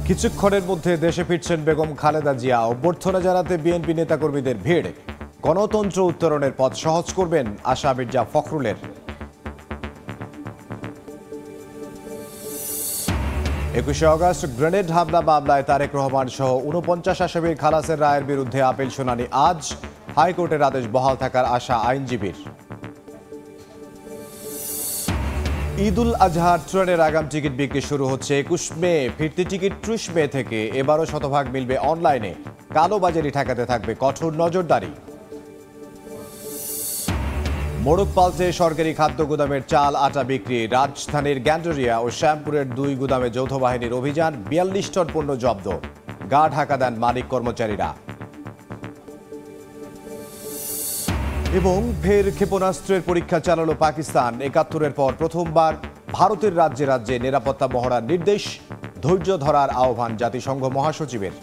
কিছুক্ষণের মধ্যে দেশে ফিরছেন বেগম খালেদা জিয়া। অভ্যর্থনা জানাতে বিএনপি নেতাকর্মীদের ভিড়। গণতন্ত্র উত্তরণের পথ সহজ করবেন আশা মির্জা ফখরুলের। 21শে আগস্ট গ্রেনেড হামলা মামলায় তারেক রহমান সহ 49 আসামির খালাসের রায়ের বিরুদ্ধে আপিল শুনানি আজ। হাইকোর্টের আদেশ বহাল থাকার আশা আইনজীবীর। ঈদুল আজহার ট্রেনের আগাম টিকিট বিক্রি শুরু হচ্ছে 21 মে। ফিরতি টিকিট 30 মে থেকে। এবারও শতভাগ মিলবে অনলাইনে। কালোবাজারি ঠেকাতে থাকবে কঠোর নজরদারি। মোড়ক পাল্টে সরকারি খাদ্য গুদামের চাল আটা বিক্রি। রাজধানীর গ্যান্ডরিয়া ও শ্যামপুরের 2 গুদামে যৌথ বাহিনীর অভিযান। 42 টন পণ্য জব্দ। গা ঢাকা দেন মালিক কর্মচারীরা। এবং ফের ক্ষেপণাস্ত্রের পরীক্ষা চালালো পাকিস্তান। 71-এর পর প্রথমবার ভারতের রাজ্যে রাজ্যে নিরাপত্তা মহড়ার নির্দেশ। ধৈর্য ধরার আহ্বান জাতিসংঘ মহাসচিবের।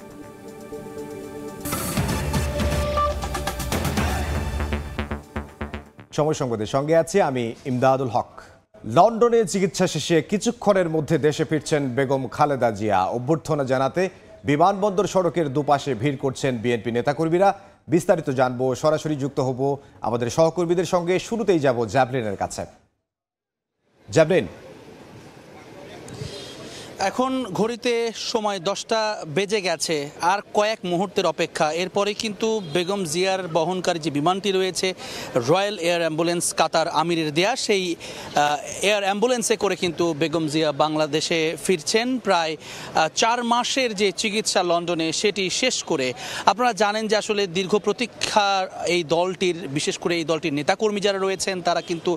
সময় সংবাদের সঙ্গে আছি আমি ইমদাদুল হক। লন্ডনে চিকিৎসা শেষে কিছুক্ষণের মধ্যে দেশে ফিরছেন বেগম খালেদা জিয়া। অভ্যর্থনা জানাতে বিমানবন্দর সড়কের দুপাশে ভিড় করছেন বিএনপি নেতাকর্মীরা। বিস্তারিত জানবো, সরাসরি যুক্ত হব আমাদের সহকর্মীদের সঙ্গে। শুরুতেই যাব জ্যাভলিনের কাছে। জ্যাভলিন, এখন ঘড়িতে সময় 10টা বেজে গেছে, আর কয়েক মুহূর্তের অপেক্ষা। এরপরে কিন্তু বেগম জিয়ার বহনকারী যে বিমানটি রয়েছে, রয়্যাল এয়ার অ্যাম্বুলেন্স কাতার আমিরের দেয়া, সেই এয়ার অ্যাম্বুলেন্সে করে কিন্তু বেগম জিয়া বাংলাদেশে ফিরছেন। প্রায় 4 মাসের যে চিকিৎসা লন্ডনে, সেটি শেষ করে। আপনারা জানেন যে আসলে দীর্ঘ প্রতীক্ষার এই দলটির, বিশেষ করে এই দলটির নেতাকর্মী যারা রয়েছেন, তারা কিন্তু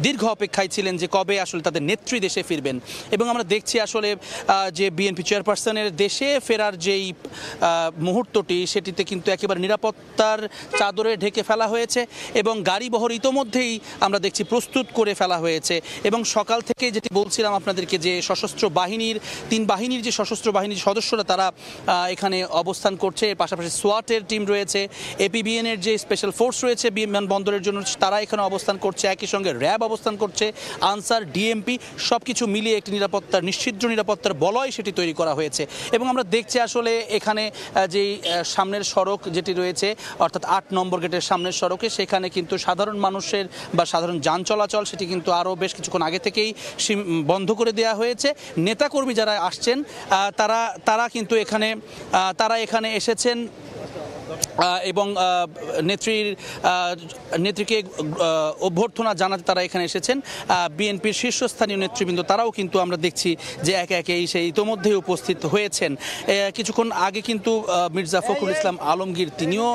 দীর্ঘ অপেক্ষায় ছিলেন যে কবে আসলে তাদের নেত্রী দেশে ফিরবেন। এবং আমরা দেখছি আসলে যে বিএনপি চেয়ারপারসনের দেশে ফেরার যেই মুহূর্তটি, সেটিতে কিন্তু একেবারে নিরাপত্তার চাদরে ঢেকে ফেলা হয়েছে এবং গাড়িবহর ইতোমধ্যেই আমরা দেখছি প্রস্তুত করে ফেলা হয়েছে। এবং সকাল থেকে যেটি বলছিলাম আপনাদেরকে, যে সশস্ত্র বাহিনীর 3 বাহিনীর যে সশস্ত্র বাহিনীর সদস্যরা তারা এখানে অবস্থান করছে। এর পাশাপাশি সোয়াটের টিম রয়েছে, এপিবিএনের যে স্পেশাল ফোর্স রয়েছে বিমানবন্দরের জন্য, তারা এখানে অবস্থান করছে। একই সঙ্গে র্যাব অবস্থান করছে, আনসার, ডিএমপি, সব কিছু মিলিয়ে একটি নিরাপত্তার, নিশ্ছিদ্র নিরাপত্তার বলয় সেটি তৈরি করা হয়েছে। এবং আমরা দেখছি আসলে এখানে যেই সামনের সড়ক যেটি রয়েছে, অর্থাৎ 8 নম্বর গেটের সামনের সড়কে, সেখানে কিন্তু সাধারণ মানুষের বা সাধারণ যান চলাচল সেটি কিন্তু আরও বেশ কিছুক্ষণ আগে থেকেই বন্ধ করে দেওয়া হয়েছে। নেতাকর্মী যারা আসছেন তারা কিন্তু এখানে এসেছেন এবং নেত্রীকে অভ্যর্থনা জানাতে তারা এখানে এসেছেন। বিএনপির শীর্ষস্থানীয় নেতৃবৃন্দ তারাও কিন্তু আমরা দেখছি যে একে একে সেই ইতোমধ্যেই উপস্থিত হয়েছেন। কিছুক্ষণ আগে কিন্তু মির্জা ফখরুল ইসলাম আলমগীর তিনিও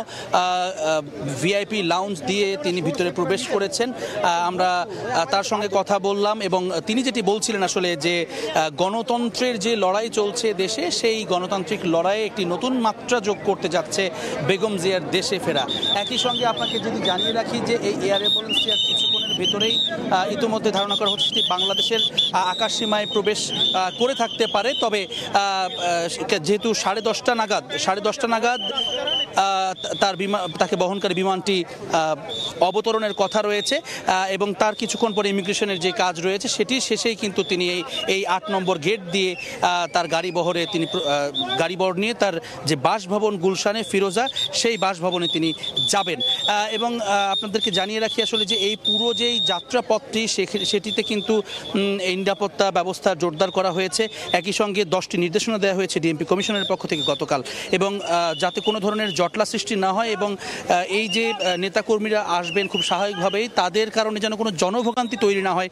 ভিআইপি লাউঞ্জ দিয়ে তিনি ভিতরে প্রবেশ করেছেন। আমরা তার সঙ্গে কথা বললাম এবং তিনি যেটি বলছিলেন আসলে যে গণতন্ত্রের যে লড়াই চলছে দেশে, সেই গণতান্ত্রিক লড়াইয়ে একটি নতুন মাত্রা যোগ করতে যাচ্ছে বেগম জিয়ার দেশে ফেরা। একই সঙ্গে আপনাকে যদি জানিয়ে রাখি যে এই এয়ার অ্যাম্বুলেন্সটি আর কিছুক্ষণের ভেতরেই ইতিমধ্যে ধারণা করা হচ্ছে বাংলাদেশের আকাশসীমায় প্রবেশ করে থাকতে পারে। তবে যেহেতু 10:30 নাগাদ তাকে বহনকারী বিমানটি অবতরণের কথা রয়েছে এবং তার কিছুক্ষণ পরে ইমিগ্রেশনের যে কাজ রয়েছে সেটির শেষেই কিন্তু তিনি এই 8 নম্বর গেট দিয়ে তার গাড়িবহর নিয়ে তার যে বাসভবন গুলশানে ফিরোজা, সেই বাসভবনে তিনি যাবেন। এবং আপনাদেরকে জানিয়ে রাখি আসলে যে এই পুরো যেই যাত্রাপথটি, সেটিতে কিন্তু এই নিরাপত্তা ব্যবস্থা জোরদার করা হয়েছে। একই সঙ্গে 10টি নির্দেশনা দেওয়া হয়েছে ডিএমপি কমিশনের পক্ষ থেকে গতকাল, এবং যাতে কোনো ধরনের জটলা সৃষ্টি না হয় এবং এই যে নেতাকর্মীরা আসবেন খুব স্বাভাবিকভাবেই, তাদের কারণে যেন কোনো জনভোগান্তি তৈরি না হয়,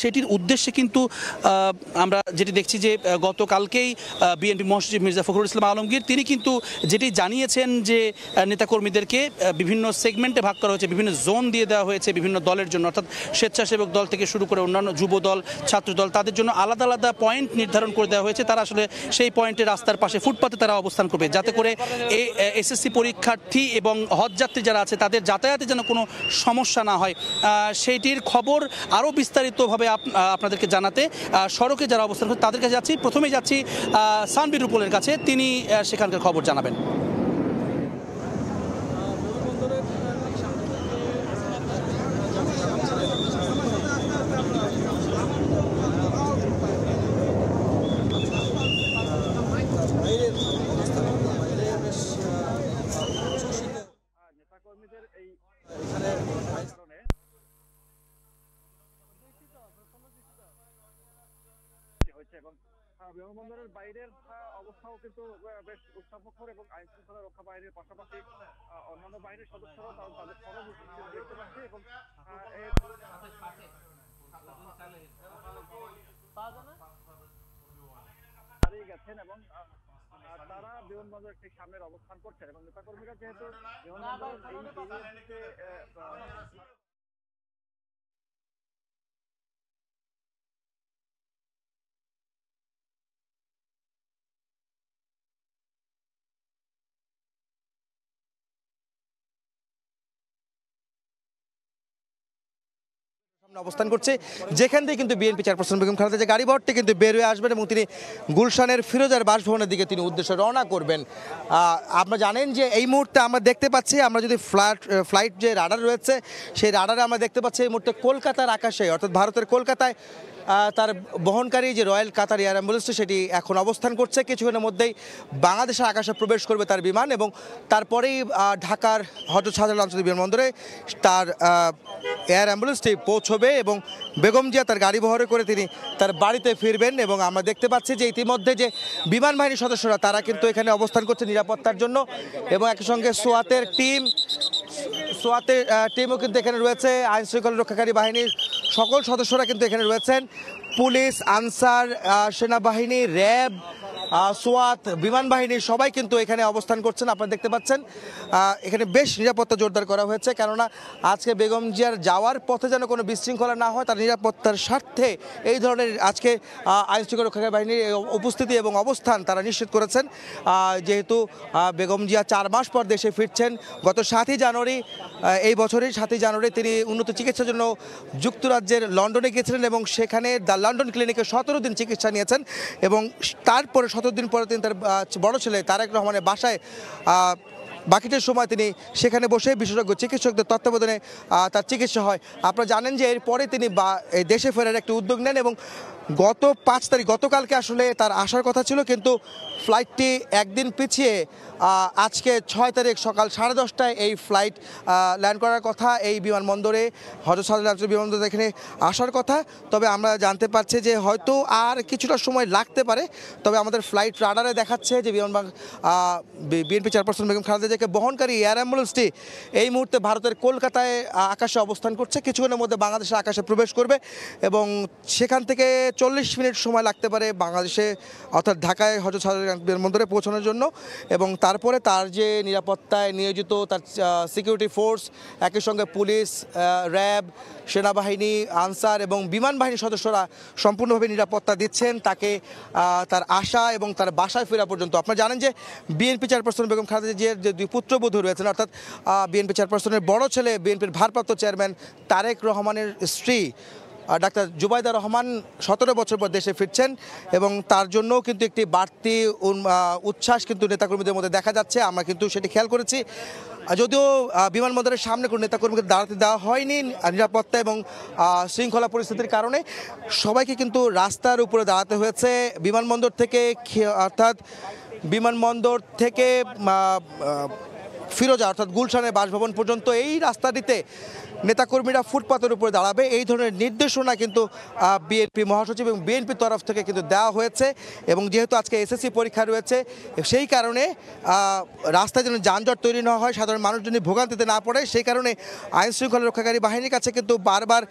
সেটির উদ্দেশ্যে কিন্তু আমরা যেটি দেখছি যে গতকালকেই বিএনপি মহাসচিব মির্জা ফখরুল ইসলাম আলমগীর তিনি কিন্তু যেটি জানিয়েছেন যে নেতাকর্মীদেরকে বিভিন্ন সেগমেন্টে ভাগ করা হয়েছে, বিভিন্ন জোন দিয়ে দেওয়া হয়েছে বিভিন্ন দলের জন্য, অর্থাৎ স্বেচ্ছাসেবক দল থেকে শুরু করে অন্যান্য যুব দল, ছাত্র দল, তাদের জন্য আলাদা আলাদা পয়েন্ট নির্ধারণ করে দেওয়া হয়েছে। তারা আসলে সেই পয়েন্টে রাস্তার পাশে ফুটপাতে তারা অবস্থান করবে, যাতে করে এই এসএসসি পরীক্ষার্থী এবং হজযাত্রী যারা আছে তাদের যাতায়াতে যেন কোনো সমস্যা না হয়, সেইটির খবর আরও বিস্তারিতভাবে আপনাদেরকে জানাতে সড়কে যারা অবস্থান করে তাদের কাছে যাচ্ছি। প্রথমেই যাচ্ছি সানবীর রুপলের কাছে, তিনি সেখানকার খবর জানাবেন। বিমানবন্দরের বাইরের অবস্থাও কিন্তু বেশ উত্তাপকর এবং আইন শৃঙ্খলা রক্ষা বাহিনীর পাশাপাশি অন্যান্য বাহিনীর সদস্যরাও তাদের সরব দেখতে পাচ্ছি এবং দাঁড়িয়ে গেছেন এবং তারা বিমানবন্দরের ঠিক সামনের অবস্থান করছেন এবং নেতাকর্মীরা যেহেতু বিমানবন্দরের সামনে অবস্থান করছে, যেখান থেকে কিন্তু বিএনপি চেয়ারপারসন বেগম খালেদা জিয়া গাড়িবহরটি কিন্তু বের হয়ে আসবেন এবং তিনি গুলশানের ফিরোজার বাসভবনের দিকে তিনি উদ্দেশ্যে রওনা করবেন। আপনারা জানেন যে এই মুহূর্তে আমরা দেখতে পাচ্ছি, আমরা যদি ফ্লাইট যে রাডার রয়েছে সেই রাডারে আমরা দেখতে পাচ্ছি এই মুহূর্তে কলকাতার আকাশে অর্থাৎ ভারতের কলকাতায় তার বহনকারী যে রয়্যাল কাতার এয়ার অ্যাম্বুলেন্সটি সেটি এখন অবস্থান করছে। কিছুক্ষণের মধ্যেই বাংলাদেশের আকাশে প্রবেশ করবে তার বিমান এবং তারপরেই ঢাকার হযরত শাহজালাল আন্তর্জাতিক বিমানবন্দরে তার এয়ার অ্যাম্বুলেন্সটি পৌঁছবে এবং বেগম জিয়া তার গাড়ি বহরে করে তিনি তার বাড়িতে ফিরবেন। এবং আমরা দেখতে পাচ্ছি যে ইতিমধ্যে যে বিমান বাহিনীর সদস্যরা তারা কিন্তু এখানে অবস্থান করছে নিরাপত্তার জন্য এবং একই সঙ্গে সোয়াতের টিমও কিন্তু এখানে রয়েছে। আইন শৃঙ্খলা রক্ষাকারী বাহিনীর সকল সদস্যরা কিন্তু এখানে রয়েছেন। পুলিশ, আনসার, সেনাবাহিনী, র্যাব, সোয়াত, বিমান বাহিনীর সবাই কিন্তু এখানে অবস্থান করছেন। আপনারা দেখতে পাচ্ছেন এখানে বেশ নিরাপত্তা জোরদার করা হয়েছে, কেননা আজকে বেগম জিয়ার যাওয়ার পথে যেন কোনো বিশৃঙ্খলা না হয় তার নিরাপত্তার স্বার্থে এই ধরনের আজকে আইন শৃঙ্খলা রক্ষাকারী বাহিনীর উপস্থিতি এবং অবস্থান তারা নিশ্চিত করেছেন। যেহেতু বেগম জিয়া 4 মাস পর দেশে ফিরছেন, গত 7ই জানুয়ারি এই বছরের 7ই জানুয়ারি তিনি উন্নত চিকিৎসার জন্য যুক্তরাজ্যের লন্ডনে গিয়েছিলেন এবং সেখানে দ্য লন্ডন ক্লিনিকে 17 দিন চিকিৎসা নিয়েছেন এবং তারপরে 17 দিন পরে তিনি তার বড় ছেলে তারেক রহমানের বাসায় বাকিটার সময় তিনি সেখানে বসে বিশেষজ্ঞ চিকিৎসকদের তত্ত্বাবধানে তার চিকিৎসা হয়। আপনারা জানেন যে এরপরে তিনি দেশে ফেরার একটি উদ্যোগ নেন এবং গত 5 তারিখ গতকালকে আসলে তার আসার কথা ছিল, কিন্তু ফ্লাইটটি একদিন পিছিয়ে আজকে 6 তারিখ সকাল 10:30টায় এই ফ্লাইট ল্যান্ড করার কথা এই বিমানবন্দরে হযরত শাহজালাল আন্তর্জাতিক বিমানবন্দরে এখানে আসার কথা। তবে আমরা জানতে পারছি যে হয়তো আর কিছুটা সময় লাগতে পারে। তবে আমাদের ফ্লাইট রাডারে দেখাচ্ছে যে বিএনপি চেয়ারপারসন বেগম খালেদা জিয়াকে বহনকারী এয়ার অ্যাম্বুলেন্সটি এই মুহূর্তে ভারতের কলকাতায় আকাশে অবস্থান করছে, কিছুক্ষণের মধ্যে বাংলাদেশের আকাশে প্রবেশ করবে এবং সেখান থেকে 40 মিনিট সময় লাগতে পারে বাংলাদেশে অর্থাৎ ঢাকায় হযরত শাহজালাল বিমানবন্দরে পৌঁছানোর জন্য। এবং তারপরে তার যে নিরাপত্তায় নিয়োজিত তার সিকিউরিটি ফোর্স, একই সঙ্গে পুলিশ, র্যাব, সেনাবাহিনী, আনসার এবং বিমান বাহিনীর সদস্যরা সম্পূর্ণভাবে নিরাপত্তা দিচ্ছেন তাকে তার আসা এবং তার বাসায় ফেরা পর্যন্ত। আপনারা জানেন যে বিএনপি চেয়ারপারসন বেগম খালেদা জিয়ার যে 2 পুত্রবধূ রয়েছেন, অর্থাৎ বিএনপি চেয়ারপারসনের বড় ছেলে বিএনপির ভারপ্রাপ্ত চেয়ারম্যান তারেক রহমানের স্ত্রী ডাক্তার জুবাইদা রহমান 17 বছর পর দেশে ফিরছেন এবং তার জন্যও কিন্তু একটি বাড়তি উচ্ছ্বাস কিন্তু নেতাকর্মীদের মধ্যে দেখা যাচ্ছে। আমরা কিন্তু সেটি খেয়াল করেছি, যদিও বিমানবন্দরের সামনে কোনো নেতাকর্মীকে দাঁড়াতে দেওয়া হয়নি নিরাপত্তা এবং শৃঙ্খলা পরিস্থিতির কারণে। সবাইকে কিন্তু রাস্তার উপরে দাঁড়াতে হয়েছে। বিমানবন্দর থেকে ফিরোজা অর্থাৎ গুলশানের বাসভবন পর্যন্ত এই রাস্তাটিতে নেতাকর্মীরা ফুটপাতের উপরে দাঁড়াবে, এই ধরনের নির্দেশনা কিন্তু বিএনপি মহাসচিব এবং বিএনপির তরফ থেকে কিন্তু দেওয়া হয়েছে। এবং যেহেতু আজকে এসএসসি পরীক্ষা রয়েছে সেই কারণে রাস্তায় যেন যানজট তৈরি না হয়, সাধারণ মানুষ যেন ভোগান্তিতে না পড়ে, সেই কারণে আইন শৃঙ্খলা রক্ষাকারী বাহিনীর কাছে কিন্তু বারবার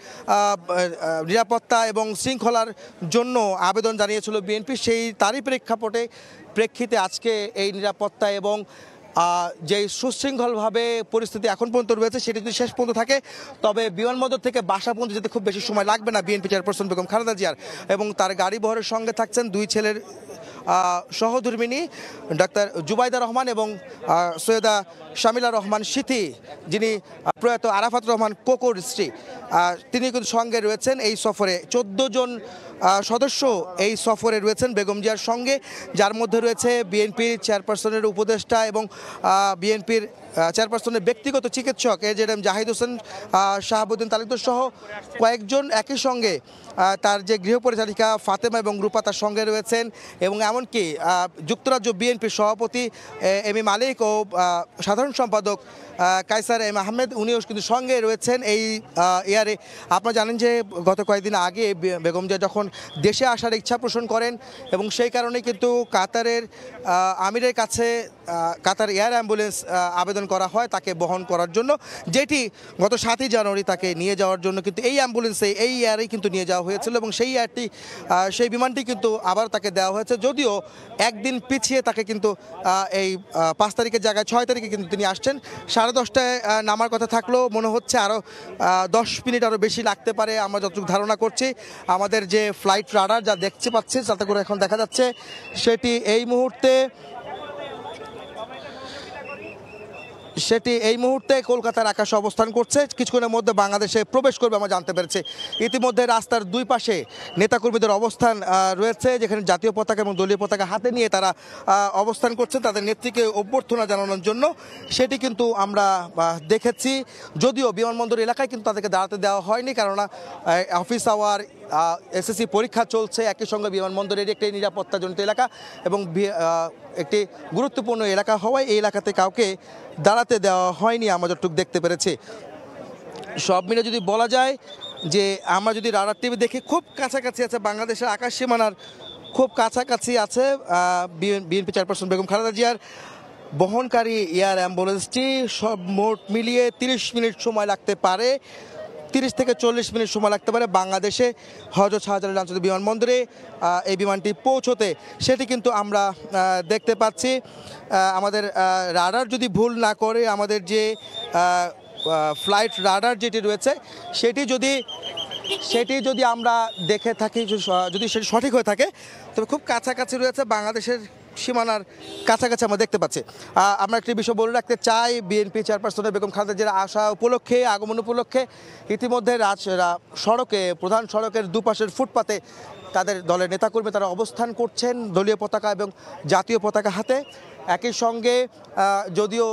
নিরাপত্তা এবং শৃঙ্খলার জন্য আবেদন জানিয়েছিল বিএনপি। তারই প্রেক্ষিতে আজকে এই নিরাপত্তা এবং যে সুশৃঙ্খলভাবে পরিস্থিতি এখন পর্যন্ত রয়েছে সেটি যদি শেষ পর্যন্ত থাকে তবে বিমানবন্দর থেকে বাসা পর্যন্ত যেতে খুব বেশি সময় লাগবে না বিএনপি চেয়ারপারসন বেগম খালেদা জিয়ার। এবং তার গাড়ি বহরের সঙ্গে থাকছেন 2 ছেলের সহধর্মিণী ডাক্তার জুবাইদা রহমান এবং সৈয়দা শামিলা রহমান সিথি, যিনি প্রয়াত আরাফাত রহমান কোকোর স্ত্রী, তিনি কিন্তু সঙ্গে রয়েছেন এই সফরে। 14 জন সদস্য এই সফরে রয়েছেন বেগম জিয়ার সঙ্গে, যার মধ্যে রয়েছে বিএনপির চেয়ারপারসনের উপদেষ্টা এবং বিএনপির চেয়ারপারসনের ব্যক্তিগত চিকিৎসক এজেডএম জাহিদ হোসেন শাহাবুদ্দিন তালুকদার সহ কয়েকজন, একই সঙ্গে তার যে গৃহপরিচারিকা ফাতেমা এবং রূপা তার সঙ্গে রয়েছেন এবং এমনকি যুক্তরাজ্য বিএনপির সভাপতি এম এ মালিক ও সাধারণ সম্পাদক কায়সার এম আহমেদ উনিও কিন্তু সঙ্গে রয়েছেন এই এয়ারে। আপনারা জানেন যে গত কয়েকদিন আগে বেগম জিয়া যখন এখন দেশে আসার ইচ্ছা পোষণ করেন এবং সেই কারণে কিন্তু কাতারের আমিরের কাছে কাতার এয়ার অ্যাম্বুলেন্স আবেদন করা হয় তাকে বহন করার জন্য, যেটি গত 7ই জানুয়ারি তাকে নিয়ে যাওয়ার জন্য কিন্তু এই অ্যাম্বুলেন্সে এই এয়ারেই কিন্তু নিয়ে যাওয়া হয়েছিল এবং সেই বিমানটি কিন্তু আবার তাকে দেওয়া হয়েছে, যদিও একদিন পিছিয়ে তাকে কিন্তু এই 5 তারিখের জায়গায় 6 তারিখে কিন্তু তিনি আসছেন। 10:30টায় নামার কথা থাকলেও মনে হচ্ছে আরও 10 মিনিট আরও বেশি লাগতে পারে আমরা যতটুকু ধারণা করছি। আমাদের যে ফ্লাইট রাডার যা দেখতে পাচ্ছি যাতে করে এখন দেখা যাচ্ছে সেটি এই মুহূর্তে কলকাতার আকাশে অবস্থান করছে, কিছুক্ষণের মধ্যে বাংলাদেশে প্রবেশ করবে আমরা জানতে পেরেছি। ইতিমধ্যে রাস্তার দুই পাশে নেতাকর্মীদের অবস্থান রয়েছে, যেখানে জাতীয় পতাকা এবং দলীয় পতাকা হাতে নিয়ে তারা অবস্থান করছেন তাদের নেত্রীকে অভ্যর্থনা জানানোর জন্য, সেটি কিন্তু আমরা দেখেছি। যদিও বিমানবন্দর এলাকায় কিন্তু তাদেরকে দাঁড়াতে দেওয়া হয়নি, কেননা অফিস আওয়ার, এসএসসি পরীক্ষা চলছে, একই সঙ্গে বিমানবন্দরের একটি নিরাপত্তাজনিত এলাকা এবং একটি গুরুত্বপূর্ণ এলাকা হওয়ায় এই এলাকাতে কাউকে দাঁড়াতে দেওয়া হয়নি আমরা যতটুকু দেখতে পেরেছি। সব মিলে যদি বলা যায় যে আমরা যদি রাডার টিভি দেখি খুব কাছাকাছি আছে, বাংলাদেশের আকাশ সীমানার খুব কাছাকাছি আছে বিএনপি চেয়ারপারসন বেগম খালেদা জিয়ার বহনকারী এয়ার অ্যাম্বুলেন্সটি। সব মোট মিলিয়ে 30 মিনিট সময় লাগতে পারে, 30 থেকে 40 মিনিট সময় লাগতে পারে বাংলাদেশে হযরত শাহজালাল আন্তর্জাতিক বিমানবন্দরে এই বিমানটি পৌঁছতে, সেটি কিন্তু আমরা দেখতে পাচ্ছি। আমাদের রাডার যদি ভুল না করে, আমাদের যে ফ্লাইট রাডার যেটি রয়েছে সেটি যদি আমরা দেখে থাকি, যদি সেটি সঠিক হয়ে থাকে তবে খুব কাছাকাছি রয়েছে, বাংলাদেশের সীমানার কাছাকাছি আমরা দেখতে পাচ্ছি। আমরা একটি বিষয় বলে রাখতে চাই, বিএনপি চেয়ারপারসনের বেগম খালেদা জিয়ার আগমন উপলক্ষে ইতিমধ্যে প্রধান সড়কের দুপাশের ফুটপাতে তাদের দলের নেতাকর্মী তারা অবস্থান করছেন দলীয় পতাকা এবং জাতীয় পতাকা হাতে। একই সঙ্গে যদিও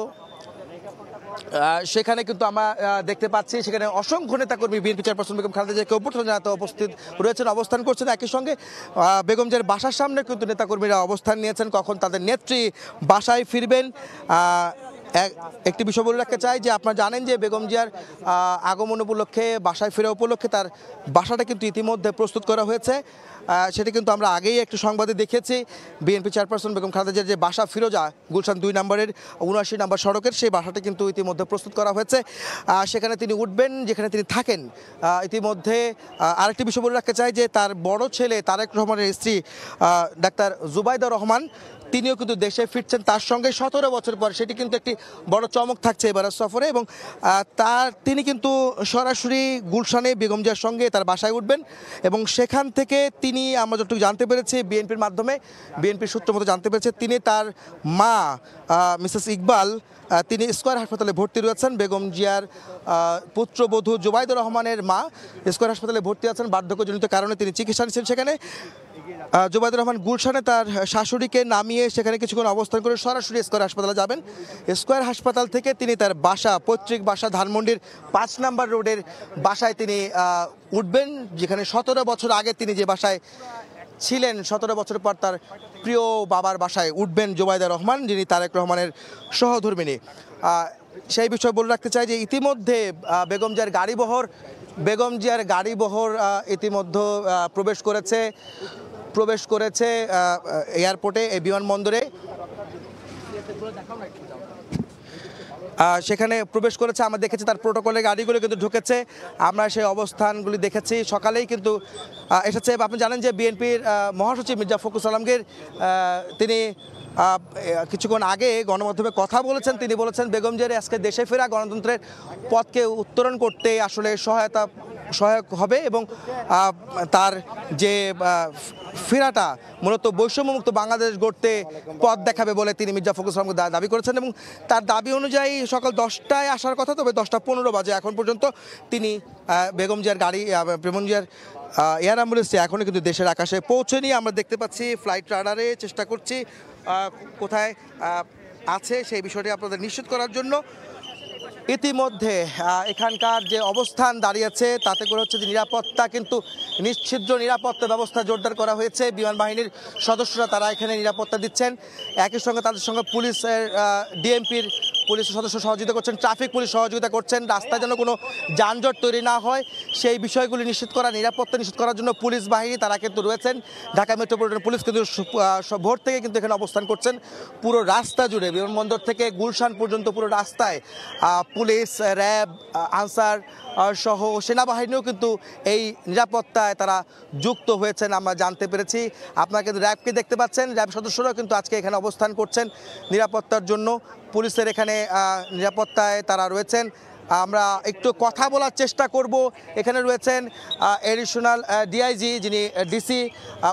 সেখানে কিন্তু আমরা দেখতে পাচ্ছি সেখানে অসংখ্য নেতাকর্মী বিএনপি চেয়ারপারসন বেগম খালেদা জিয়াকে অভ্যর্থনা জানাতে উপস্থিত রয়েছেন, অবস্থান করছেন। একই সঙ্গে বেগম জিয়ার বাসার সামনে কিন্তু নেতাকর্মীরা অবস্থান নিয়েছেন, কখন তাদের নেত্রী বাসায় ফিরবেন। একটি বিষয় বলে রাখতে চাই যে আপনারা জানেন যে বেগম জিয়ার আগমন উপলক্ষে, বাসায় ফেরা উপলক্ষে তার বাসাটা কিন্তু ইতিমধ্যে প্রস্তুত করা হয়েছে। সেটা কিন্তু আমরা আগেই একটু সংবাদে দেখেছি, বিএনপি চেয়ারপারসন বেগম খালেদা জিয়ার যে বাসা ফিরোজা গুলশান 2 নম্বরের 79 নম্বর সড়কের, সেই বাসাটা কিন্তু ইতিমধ্যে প্রস্তুত করা হয়েছে। সেখানে তিনি উঠবেন, যেখানে তিনি থাকেন। ইতিমধ্যে আরেকটি বিষয় বলে রাখতে চাই যে তার বড় ছেলে তারেক রহমানের স্ত্রী ডাক্তার জুবাইদা রহমান তিনিও কিন্তু দেশে ফিরছেন, তার সঙ্গে 17 বছর পর, সেটি কিন্তু একটি বড় চমক থাকছে এবারের সফরে। এবং তিনি কিন্তু সরাসরি গুলশানে বেগম জিয়ার সঙ্গে তার বাসায় উঠবেন এবং সেখান থেকে তিনি, আমরা যতটুকু জানতে পেরেছি বিএনপির মাধ্যমে, বিএনপির সূত্র মতো জানতে পেরেছে, তিনি তার মা মিসেস ইকবাল তিনি স্কয়ার হাসপাতালে ভর্তি রয়েছেন। বেগম জিয়ার পুত্রবধূ জুবাইদুর রহমানের মা স্কয়ার হাসপাতালে ভর্তি আছেন, বার্ধক্যজনিত কারণে তিনি চিকিৎসা নিচ্ছেন সেখানে। জুবাইদুর রহমান গুলশানে তার শাশুড়িকে নামিয়ে সেখানে কিছুক্ষণ অবস্থান করে সরাসরি স্কয়ার হাসপাতালে যাবেন। স্কয়ার হাসপাতাল থেকে তিনি তার বাসা, পৈতৃক বাসা ধানমন্ডির 5 নম্বর রোডের বাসায় তিনি উঠবেন, যেখানে 17 বছর আগে তিনি যে বাসায় ছিলেন, 17 বছর পর তার প্রিয় বাবার বাসায় উঠবেন জুবাইদা রহমান, যিনি তারেক রহমানের সহধর্মিণী। সেই বিষয় বলে রাখতে চাই যে ইতিমধ্যে বেগম জিয়ার গাড়িবহর ইতিমধ্যে প্রবেশ করেছে এয়ারপোর্টে, এই বিমানবন্দরে। সেখানে প্রবেশ করেছে, আমরা দেখেছি তার প্রোটোকলের গাড়িগুলো কিন্তু ঢুকেছে, আমরা সেই অবস্থানগুলি দেখেছি। সকালেই কিন্তু এসেছে। আপনি জানেন যে বিএনপির মহাসচিব মির্জা ফখরুল ইসলামকে তিনি কিছুক্ষণ আগে গণমাধ্যমে কথা বলেছেন, তিনি বলেছেন বেগম জিয়ার আজকে দেশে ফেরা গণতন্ত্রের পথকে উত্তরণ করতে আসলে সহায়ক হবে এবং তার যে ফেরাটা মূলত বৈষম্যমুক্ত বাংলাদেশ গড়তে পথ দেখাবে বলে তিনি মির্জা ফখরুল ইসলামকে দাবি করেছেন। এবং তার দাবি অনুযায়ী সকাল 10টায় আসার কথা, তবে 10:15 বাজে এখন পর্যন্ত তিনি বেগম জিয়ার এয়ার অ্যাম্বুলেন্সটি এখনও কিন্তু দেশের আকাশে পৌঁছেনি। আমরা দেখতে পাচ্ছি ফ্লাইট রাডারে, চেষ্টা করছি কোথায় আছে সেই বিষয়টি আপনাদের নিশ্চিত করার জন্য। ইতিমধ্যে এখানকার যে অবস্থান দাঁড়িয়েছে তাতে করে হচ্ছে যে নিরাপত্তা কিন্তু নিশ্ছিদ্র নিরাপত্তা ব্যবস্থা জোরদার করা হয়েছে। বিমান বাহিনীর সদস্যরা তারা এখানে নিরাপত্তা দিচ্ছেন, একই সঙ্গে তাদের সঙ্গে পুলিশের ডিএমপির পুলিশের সদস্য সহযোগিতা করছেন, ট্রাফিক পুলিশ সহযোগিতা করছেন, রাস্তায় যেন কোনো যানজট তৈরি না হয় সেই বিষয়গুলি নিশ্চিত করা, নিরাপত্তা নিশ্চিত করার জন্য পুলিশ বাহিনী তারা কিন্তু রয়েছেন। ঢাকা মেট্রোপলিটন পুলিশ কিন্তু ভোর থেকে কিন্তু এখানে অবস্থান করছেন। পুরো রাস্তা জুড়ে বিমানবন্দর থেকে গুলশান পর্যন্ত পুরো রাস্তায় পুলিশ, র্যাব, আনসার সহ সেনাবাহিনীও কিন্তু এই নিরাপত্তায় তারা যুক্ত হয়েছেন আমরা জানতে পেরেছি। আপনারা কিন্তু র্যাবকে দেখতে পাচ্ছেন, র্যাব সদস্যরাও কিন্তু আজকে এখানে অবস্থান করছেন নিরাপত্তার জন্য। পুলিশের এখানে নিরাপত্তায় তারা রয়েছেন। আমরা একটু কথা বলার চেষ্টা করব। এখানে রয়েছেন এডিশনাল ডিআইজি, যিনি ডিসি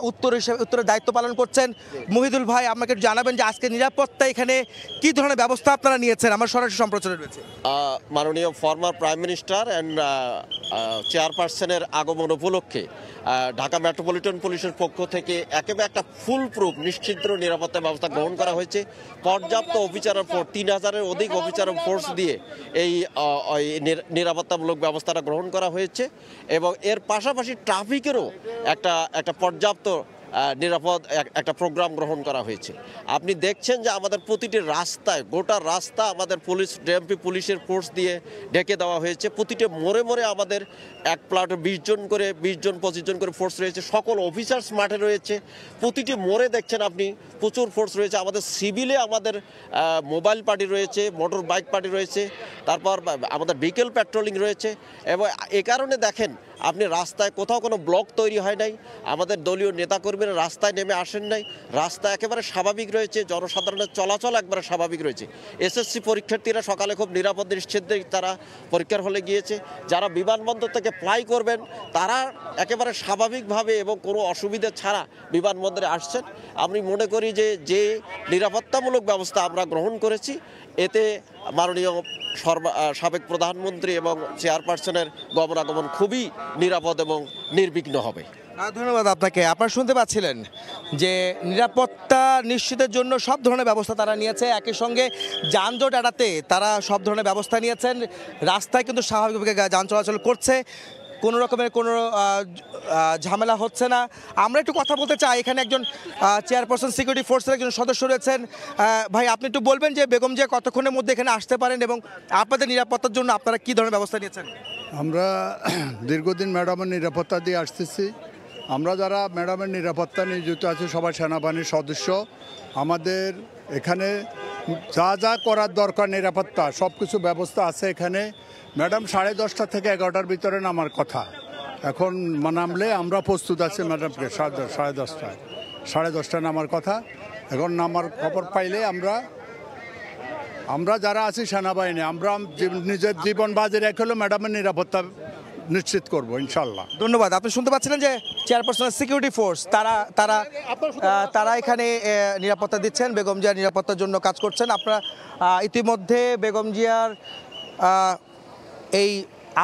উত্তরের দায়িত্ব পালন করছেন, মহিদুল ভাই। আমাকে একটু জানাবেন যে আজকে নিরাপত্তা এখানে কি ধরনের ব্যবস্থা আপনারা নিয়েছেন? আমার সরাসরি সম্প্রচারে রয়েছে। মাননীয় ফর্মার প্রাইম মিনিস্টার অ্যান্ড চেয়ারপারসনের আগমন উপলক্ষে ঢাকা মেট্রোপলিটন পুলিশের পক্ষ থেকে একেবারে একটা ফুল প্রুফ নিশ্চিদ্র নিরাপত্তা ব্যবস্থা গ্রহণ করা হয়েছে। পর্যাপ্ত অফিসার ফোর্স, 3000-এর অধিক অফিসার ফোর্স দিয়ে এই নিরাপত্তামূলক ব্যবস্থাটা গ্রহণ করা হয়েছে এবং এর পাশাপাশি ট্রাফিকেরও একটা পর্যাপ্ত নিরাপদ একটা প্রোগ্রাম গ্রহণ করা হয়েছে। আপনি দেখছেন যে আমাদের প্রতিটি রাস্তায়, গোটা রাস্তা আমাদের পুলিশ, ডিএমপি পুলিশের ফোর্স দিয়ে ঢেকে দেওয়া হয়েছে। প্রতিটি মোড়ে মোড়ে আমাদের এক প্লাটে 20 জন করে, 20 জন 25 জন করে ফোর্স রয়েছে। সকল অফিসার্স মাঠে রয়েছে। প্রতিটি মোড়ে দেখছেন আপনি প্রচুর ফোর্স রয়েছে। আমাদের সিভিলে আমাদের মোবাইল পার্টি রয়েছে, মোটর বাইক পার্টি রয়েছে, তারপর আমাদের ভেহিকেল প্যাট্রোলিং রয়েছে। এবং এ কারণে দেখেন আপনি রাস্তায় কোথাও কোনো ব্লক তৈরি হয় নাই, আমাদের দলীয় নেতাকর্মীরা রাস্তায় নেমে আসেন নাই, রাস্তা একেবারে স্বাভাবিক রয়েছে, জনসাধারণের চলাচল একবারে স্বাভাবিক রয়েছে। এসএসসি পরীক্ষার্থীরা সকালে খুব নিরাপদ নিশ্চিন্তে তারা পরীক্ষার হলে গিয়েছে। যারা বিমানবন্দর থেকে ফ্লাই করবেন তারা একেবারে স্বাভাবিকভাবে এবং কোনো অসুবিধা ছাড়া বিমানবন্দরে আসছেন। আমি মনে করি যে নিরাপত্তামূলক ব্যবস্থা আমরা গ্রহণ করেছি, এতে মাননীয় সাবেক প্রধানমন্ত্রী এবং চেয়ারপারসনের গমনাগমন খুবই নিরাপদ এবং নির্বিঘ্ন হবে। ধন্যবাদ আপনাকে। আপনারা শুনতে পাচ্ছিলেন যে নিরাপত্তা নিশ্চিতের জন্য সব ধরনের ব্যবস্থা তারা নিয়েছে। একই সঙ্গে যানজট এড়াতে তারা সব ধরনের ব্যবস্থা নিয়েছেন। রাস্তায় কিন্তু স্বাভাবিকভাবে যান চলাচল করছে, কোনো রকমের কোনো ঝামেলা হচ্ছে না। আমরা একটু কথা বলতে চাই, এখানে একজন চেয়ারপারসন সিকিউরিটি ফোর্সের একজন সদস্য রয়েছেন। ভাই, আপনি একটু বলবেন যে বেগম জিয়া কতক্ষণের মধ্যে এখানে আসতে পারেন এবং আপনাদের নিরাপত্তার জন্য আপনারা কী ধরনের ব্যবস্থা নিয়েছেন? আমরা দীর্ঘদিন ম্যাডামের নিরাপত্তা দিয়ে আসতেছি। আমরা যারা ম্যাডামের নিরাপত্তা নিয়োজিত আছি সবাই সেনাবাহিনীর সদস্য। আমাদের এখানে যা যা করার দরকার নিরাপত্তা সব কিছু ব্যবস্থা আছে এখানে। ম্যাডাম 10:30 থেকে 11টার ভিতরে নামার কথা, এখন নামলে আমরা প্রস্তুত আছি ম্যাডামকে 10:30টায় নামার কথা। এখন নামার খবর পাইলে আমরা যারা আছি সেনাবাহিনী, আমরা নিজের জীবন বাজি রেখে ম্যাডামের নিরাপত্তা নিশ্চিত করবো ইনশাল্লাহ। ধন্যবাদ। আপনি শুনতে পাচ্ছিলেন যে চেয়ারপারসনের সিকিউরিটি ফোর্স তারা এখানে নিরাপত্তা দিচ্ছেন, বেগম জিয়ার নিরাপত্তার জন্য কাজ করছেন। আপনারা ইতিমধ্যে বেগম জিয়ার এই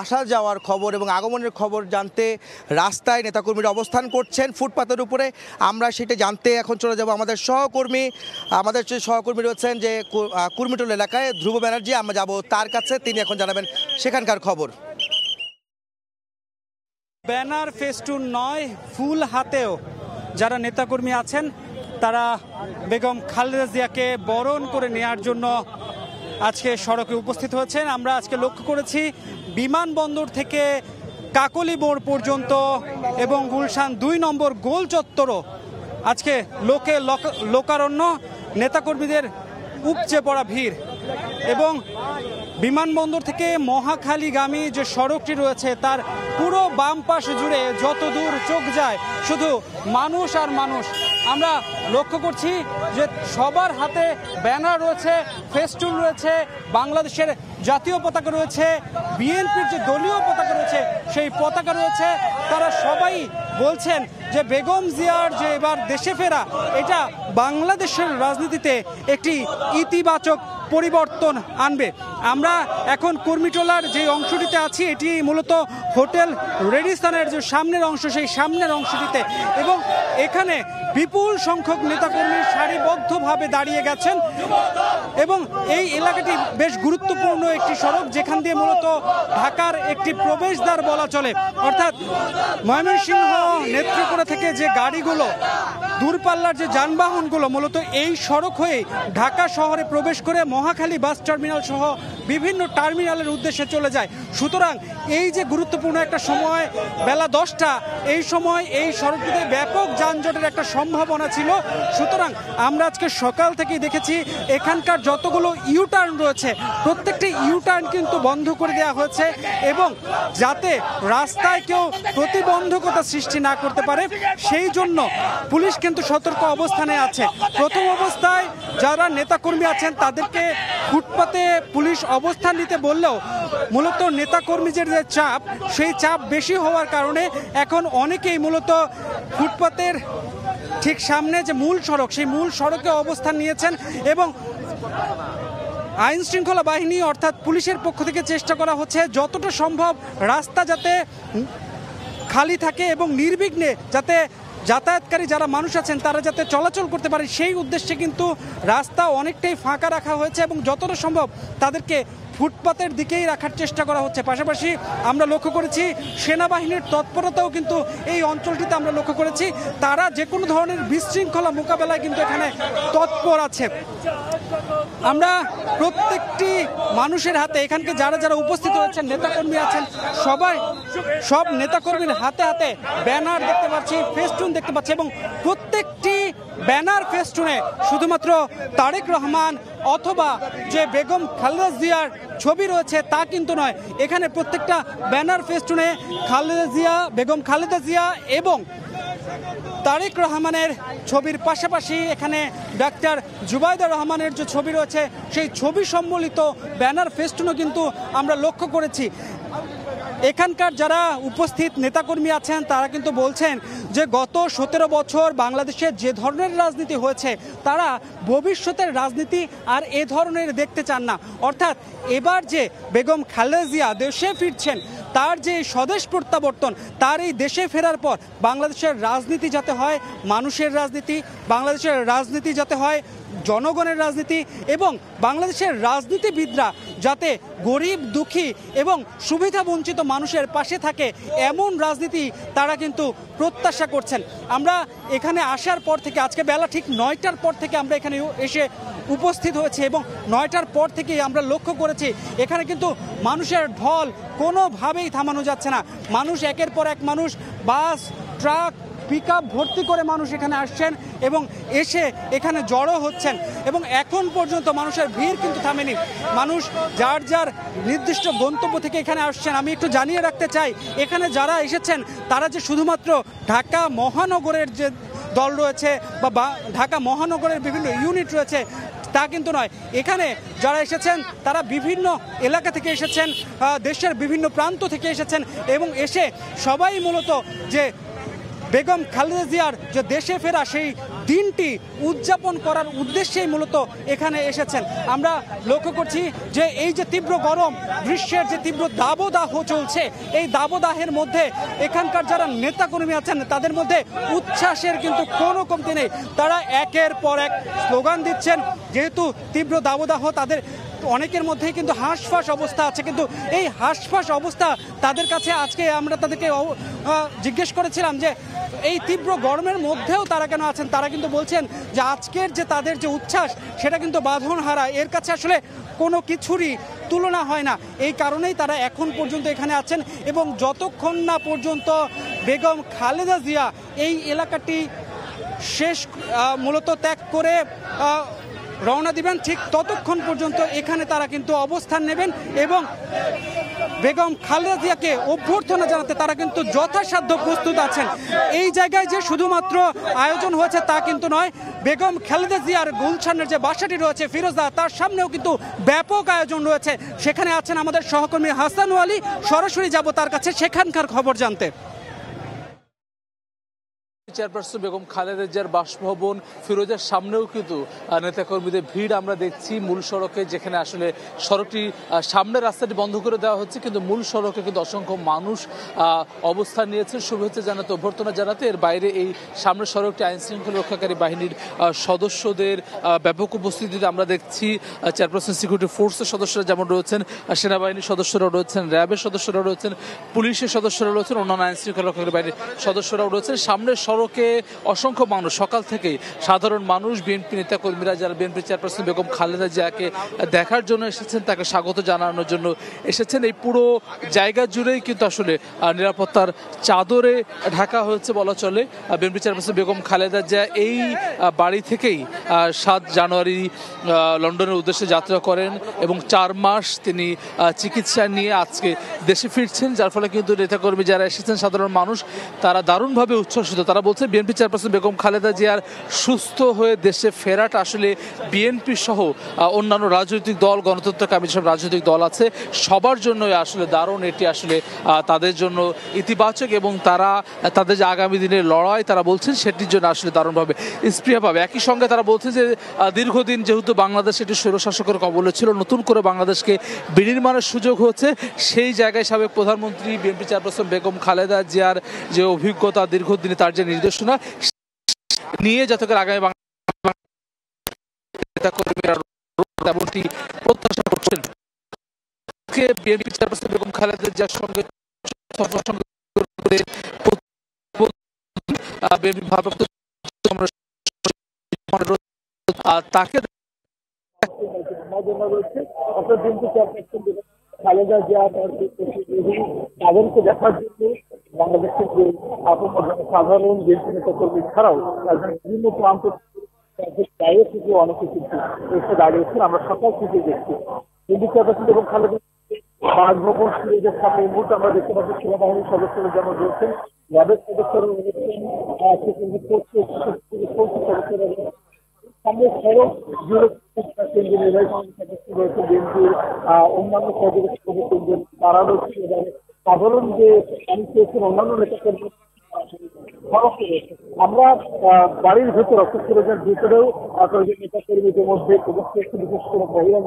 আসা যাওয়ার খবর এবং আগমনের খবর জানতে রাস্তায় নেতাকর্মীরা অবস্থান করছেন ফুটপাতের উপরে। আমরা সেটা জানতে এখন চলে যাব আমাদের যে সহকর্মী রয়েছেন যে কুর্মিটোল এলাকায়, ধ্রুব ব্যানার্জি। আমরা যাব তার কাছে, তিনি এখন জানাবেন সেখানকার খবর। ব্যানার ফেস্টুন নয়, ফুল হাতেও যারা নেতাকর্মী আছেন তারা বেগম খালেদা জিয়াকে বরণ করে নেওয়ার জন্য আজকে সড়কে উপস্থিত হয়েছেন। আমরা আজকে লক্ষ্য করেছি বিমানবন্দর থেকে কাকলি মোড় পর্যন্ত এবং গুলশান 2 নম্বর গোল চত্বরও আজকে লোকারণ্য, নেতাকর্মীদের উপচে পড়া ভিড়। এবং বিমানবন্দর থেকে মহাখালীগামী যে সড়কটি রয়েছে তার পুরো বাম পাশ জুড়ে যত দূর চোখ যায় শুধু মানুষ আর মানুষ। আমরা লক্ষ্য করছি যে সবার হাতে ব্যানার রয়েছে, ফেস্টুন রয়েছে, বাংলাদেশের জাতীয় পতাকা রয়েছে, বিএনপির যে দলীয় পতাকা রয়েছে সেই পতাকা রয়েছে। তারা সবাই বলছেন যে বেগম জিয়ার যে এবার দেশে ফেরা, এটা বাংলাদেশের রাজনীতিতে একটি ইতিবাচক পরিবর্তন আনবে। আমরা এখন কুর্মিটোলার যে অংশটিতে আছি, এটি মূলত হোটেল রেডিসনের যে সামনের অংশ, সেই সামনের অংশটিতে, এবং এখানে বিপুল সংখ্যক নেতাকর্মী সারিবদ্ধভাবে দাঁড়িয়ে গেছেন এবং এই এলাকাটি বেশ গুরুত্বপূর্ণ একটি সড়ক, যেখান দিয়ে মূলত ঢাকার একটি প্রবেশদ্বার বলা চলে। অর্থাৎ ময়মনসিংহ নেত্রকোনা থেকে যে গাড়িগুলো, দূরপাল্লার যে যানবাহনগুলো মূলত এই সড়ক হয়ে ঢাকা শহরে প্রবেশ করে মহাখালী বাস টার্মিনাল সহ বিভিন্ন টার্মিনালের উদ্দেশ্যে চলে যায়। সুতরাং এই যে গুরুত্বপূর্ণ একটা সময়, বেলা 10টা, এই সময় এই সড়কটিতে ব্যাপক যানজটের একটা সম্ভাবনা ছিল। সুতরাং আমরা আজকে সকাল থেকেই দেখেছি এখানকার যতগুলো ইউটার্ন রয়েছে প্রত্যেকটি ইউটার্ন কিন্তু বন্ধ করে দেওয়া হয়েছে, এবং যাতে রাস্তায় কেউ প্রতিবন্ধকতা সৃষ্টি না করতে পারে সেই জন্য পুলিশ কিন্তু সতর্ক অবস্থানে আছে। প্রথম অবস্থায় যারা নেতাকর্মী আছেন তাদেরকে ফুটপাতে পুলিশ অবস্থান নিতে বললেও মূলত নেতাকর্মীদের যে চাপ, সেই চাপ বেশি হওয়ার কারণে এখন অনেকেই মূলত ফুটপাতের ঠিক সামনে যে মূল সড়ক, সেই মূল সড়কে অবস্থান নিয়েছেন, এবং আইন শৃঙ্খলা বাহিনী অর্থাৎ পুলিশের পক্ষ থেকে চেষ্টা করা হচ্ছে যতটা সম্ভব রাস্তা যাতে খালি থাকে এবং নির্বিঘ্নে যাতে যাতায়াতকারী যারা মানুষ আছেন তারা যাতে চলাচল করতে পারে সেই উদ্দেশ্যে কিন্তু রাস্তা অনেকটাই ফাঁকা রাখা হয়েছে এবং যতটা সম্ভব তাদেরকে ফুটপাতের দিকেই রাখার চেষ্টা করা হচ্ছে। পাশাপাশি আমরা লক্ষ্য করেছি সেনাবাহিনীর তৎপরতাও কিন্তু এই অঞ্চলটিতে আমরা লক্ষ্য করেছি, তারা যে কোনো ধরনের বিশৃঙ্খলা মোকাবেলায় কিন্তু এখানে তৎপর আছে। আমরা প্রত্যেকটি মানুষের হাতে, এখানকে যারা যারা উপস্থিত হয়েছেন, নেতাকর্মী আছেন, সব নেতাকর্মীর হাতে হাতে ব্যানার দেখতে পাচ্ছি, ফেস্টুন দেখতে পাচ্ছি, এবং প্রত্যেকটি ব্যানার ফেস্টুনে শুধুমাত্র তারেক রহমান অথবা যে বেগম খালেদা জিয়ার ছবি রয়েছে তা কিন্তু নয়। এখানে প্রত্যেকটা ব্যানার ফেস্টুনে খালেদা জিয়া, বেগম খালেদা জিয়া এবং তারেক রহমানের ছবির পাশাপাশি এখানে ডাক্তার জুবাইদা রহমানের যে ছবি রয়েছে সেই ছবি সম্বলিত ব্যানার ফেস্টুনও কিন্তু আমরা লক্ষ্য করেছি। এখানকার যারা উপস্থিত নেতাকর্মী আছেন তারা কিন্তু বলছেন যে গত 17 বছর বাংলাদেশে যে ধরনের রাজনীতি হয়েছে তারা ভবিষ্যতের রাজনীতি আর এ ধরনের দেখতে চান না। অর্থাৎ এবার যে বেগম খালেদা জিয়া দেশে ফিরছেন, তার যে স্বদেশ প্রত্যাবর্তন, তার এই দেশে ফেরার পর বাংলাদেশের রাজনীতি যাতে হয় মানুষের রাজনীতি, বাংলাদেশের রাজনীতি যাতে হয় জনগণের রাজনীতি, এবং বাংলাদেশের রাজনীতিবিদরা যাতে গরিব দুঃখী এবং সুবিধা বঞ্চিত মানুষের পাশে থাকে এমন রাজনীতি তারা কিন্তু প্রত্যাশা করছেন। আমরা এখানে আসার পর থেকে আজকে বেলা ঠিক 9টার পর থেকে আমরা এখানে এসে উপস্থিত হয়েছে এবং 9টার পর থেকেই আমরা লক্ষ্য করেছি এখানে কিন্তু মানুষের ঢল কোনোভাবেই থামানো যাচ্ছে না। মানুষ একের পর এক মানুষ, বাস, ট্রাক, পিকআপ ভর্তি করে মানুষ এখানে আসছেন এবং এসে এখানে জড়ো হচ্ছেন, এবং এখন পর্যন্ত মানুষের ভিড় কিন্তু থামেনি। মানুষ যার যার নির্দিষ্ট গন্তব্য থেকে এখানে আসছেন। আমি একটু জানিয়ে রাখতে চাই, এখানে যারা এসেছেন তারা যে শুধুমাত্র ঢাকা মহানগরের যে দল রয়েছে বা ঢাকা মহানগরের বিভিন্ন ইউনিট রয়েছে তা কিন্তু নয়। এখানে যারা এসেছেন তারা বিভিন্ন এলাকা থেকে এসেছেন, দেশের বিভিন্ন প্রান্ত থেকে এসেছেন, এবং এসে সবাই মূলত যে বেগম খালেদা জিয়ার যে দেশে ফেরা সেই দিনটি উদযাপন করার উদ্দেশ্যেই মূলত এখানে এসেছেন। আমরা লক্ষ্য করছি যে এই যে তীব্র গরম, গ্রীষ্মের যে তীব্র দাবদাহ চলছে, এই দাবদাহের মধ্যে এখানকার যারা নেতাকর্মী আছেন তাদের মধ্যে উচ্ছ্বাসের কিন্তু কোনো কমতি নেই। তারা একের পর এক স্লোগান দিচ্ছেন। যেহেতু তীব্র দাবদাহ, তাদের অনেকের মধ্যেই কিন্তু হাঁসফাঁস অবস্থা আছে, কিন্তু এই হাঁসফাঁস অবস্থা তাদের কাছে আজকে আমরা তাদেরকে জিজ্ঞেস করেছিলাম যে এই তীব্র গরমের মধ্যেও তারা কেন আছেন। তারা কিন্তু বলছেন যে আজকের যে তাদের যে উচ্ছ্বাস সেটা কিন্তু বাঁধন হারা, এর কাছে আসলে কোনো কিছুরই তুলনা হয় না। এই কারণেই তারা এখন পর্যন্ত এখানে আছেন, এবং যতক্ষণ না পর্যন্ত বেগম খালেদা জিয়া এই এলাকাটি শেষ মূলত ত্যাগ করে রওনা দিবেন, ঠিক ততক্ষণ পর্যন্ত এখানে তারা কিন্তু অবস্থান নেবেন এবং বেগম খালেদা জিয়াকে অভ্যর্থনা জানাতে তারা কিন্তু যথাসাধ্য প্রস্তুত আছেন। এই জায়গায় যে শুধুমাত্র আয়োজন হয়েছে তা কিন্তু নয়, বেগম খালেদা জিয়ার গুলশানের যে বাসাটি রয়েছে ফিরোজা, তার সামনেও কিন্তু ব্যাপক আয়োজন রয়েছে। সেখানে আছেন আমাদের সহকর্মী হাসান ওয়ালি, সরাসরি যাব তার কাছে সেখানকার খবর জানতে। চেয়ারপারসন বেগম খালেদা জিয়ার বাসভবন ফিরোজের সামনেও কিন্তু নেতাকর্মীদের ভিড় আমরা দেখছি মূল সড়কে, যেখানে আসলে সড়কটি সামনের রাস্তাটি বন্ধ করে দেওয়া হচ্ছে, কিন্তু মূল সড়কে কিন্তু অসংখ্য মানুষ অবস্থান নিয়েছে শুভেচ্ছা জানাতে, অভ্যর্থনা জানাতে। এর বাইরে এই সামনের সড়কটি আইন শৃঙ্খলা রক্ষাকারী বাহিনীর সদস্যদের ব্যাপক উপস্থিতিতে আমরা দেখছি। চেয়ারপারসন সিকিউরিটি ফোর্সের সদস্যরা যেমন রয়েছেন, সেনাবাহিনীর সদস্যরা রয়েছেন, র্যাবের সদস্যরা রয়েছেন, পুলিশের সদস্যরা রয়েছেন, অন্যান্য আইন শৃঙ্খলা রক্ষাকারী বাহিনীর সদস্যরাও রয়েছেন। সামনের সড়কে অসংখ্য মানুষ, সকাল থেকেই সাধারণ মানুষ, বিএনপি নেতাকর্মীরা যারা বিএনপি চেয়ারপারসন বেগম খালেদা জিয়াকে দেখার জন্য এসেছেন, তাকে স্বাগত জানানোর জন্য এসেছেন। এই পুরো জায়গা জুড়েই কিন্তু আসলে নিরাপত্তার চাদরে ঢাকা হয়েছে বলা চলে। বিএনপি চেয়ারপারসন বেগম খালেদা জিয়া এই বাড়ি থেকেই 7 জানুয়ারি লন্ডনের উদ্দেশ্যে যাত্রা করেন এবং 4 মাস তিনি চিকিৎসা নিয়ে আজকে দেশে ফিরছেন, যার ফলে কিন্তু নেতাকর্মী যারা এসেছেন, সাধারণ মানুষ, তারা দারুণভাবে উচ্ছ্বসিত। তারা বলছেন বিএনপি চেয়ারপারসন বেগম খালেদা জিয়ার সুস্থ হয়ে দেশে ফেরাটা আসলে বিএনপি সহ অন্যান্য রাজনৈতিক দল, গণতন্ত্রকামী সব রাজনৈতিক দল আছে, সবার জন্যই আসলে দারুণ। এটি আসলে তাদের জন্য ইতিবাচক এবং তারা তাদের যে আগামী দিনের লড়াই তারা বলছেন সেটির জন্য আসলে দারুণভাবে স্পৃহা পাবে। একই সঙ্গে তারা বলছে যে দীর্ঘদিন যেহেতু বাংলাদেশ একটি স্বৈরশাসকের কবলে ছিল, নতুন করে বাংলাদেশকে বিনির্মাণের সুযোগ হচ্ছে। সেই জায়গায় সাবেক প্রধানমন্ত্রী বিএনপি চেয়ারপারসন বেগম খালেদা জিয়ার যে অভিজ্ঞতা, দীর্ঘদিনে তার যে নির্দেশনা নিয়ে যাতে করে আগামী নেতাকর্মীরা তেমনটি প্রত্যাশা করছেন। বিএনপি চেয়ারপারসন বেগম খালেদা জিয়ার সঙ্গে তাকে খালেদা জিয়া তাদেরকে দেখার জন্য বাংলাদেশের যে সাধারণ বিএনপি নেতাকর্মী ছাড়াও বিভিন্ন প্রান্ত বাইরে থেকে অনেকে কিন্তু এসে দাঁড়িয়েছেন। আমরা সকাল থেকে দেখছি বিএনপি চেয়ারপারসন এবং খালেদা বাসভবন সিরিজের সামনে এই মুহূর্তে আমরা দেখতে পাচ্ছি সেনাবাহিনীর সদস্যরা যেমন রয়েছেন, র্যাবের সদস্যরা রয়েছেন, সদস্যরা সামনে সড়ক জুড়ে কেন্দ্রীয় নির্বাহী সদস্য রয়েছে, বিএনপির অন্যান্য সদস্য তারা রয়েছে এবং সাধারণ যে পেয়েছেন অন্যান্য নেতাকর্মী সড়কে রয়েছে। আমরা বাড়ির ভেতর অর্থাৎ সিরিজের ভিতরেও কয়েকজন নেতাকর্মীদের মধ্যে প্রবেশ করেছে, বিশেষ করে মহিলা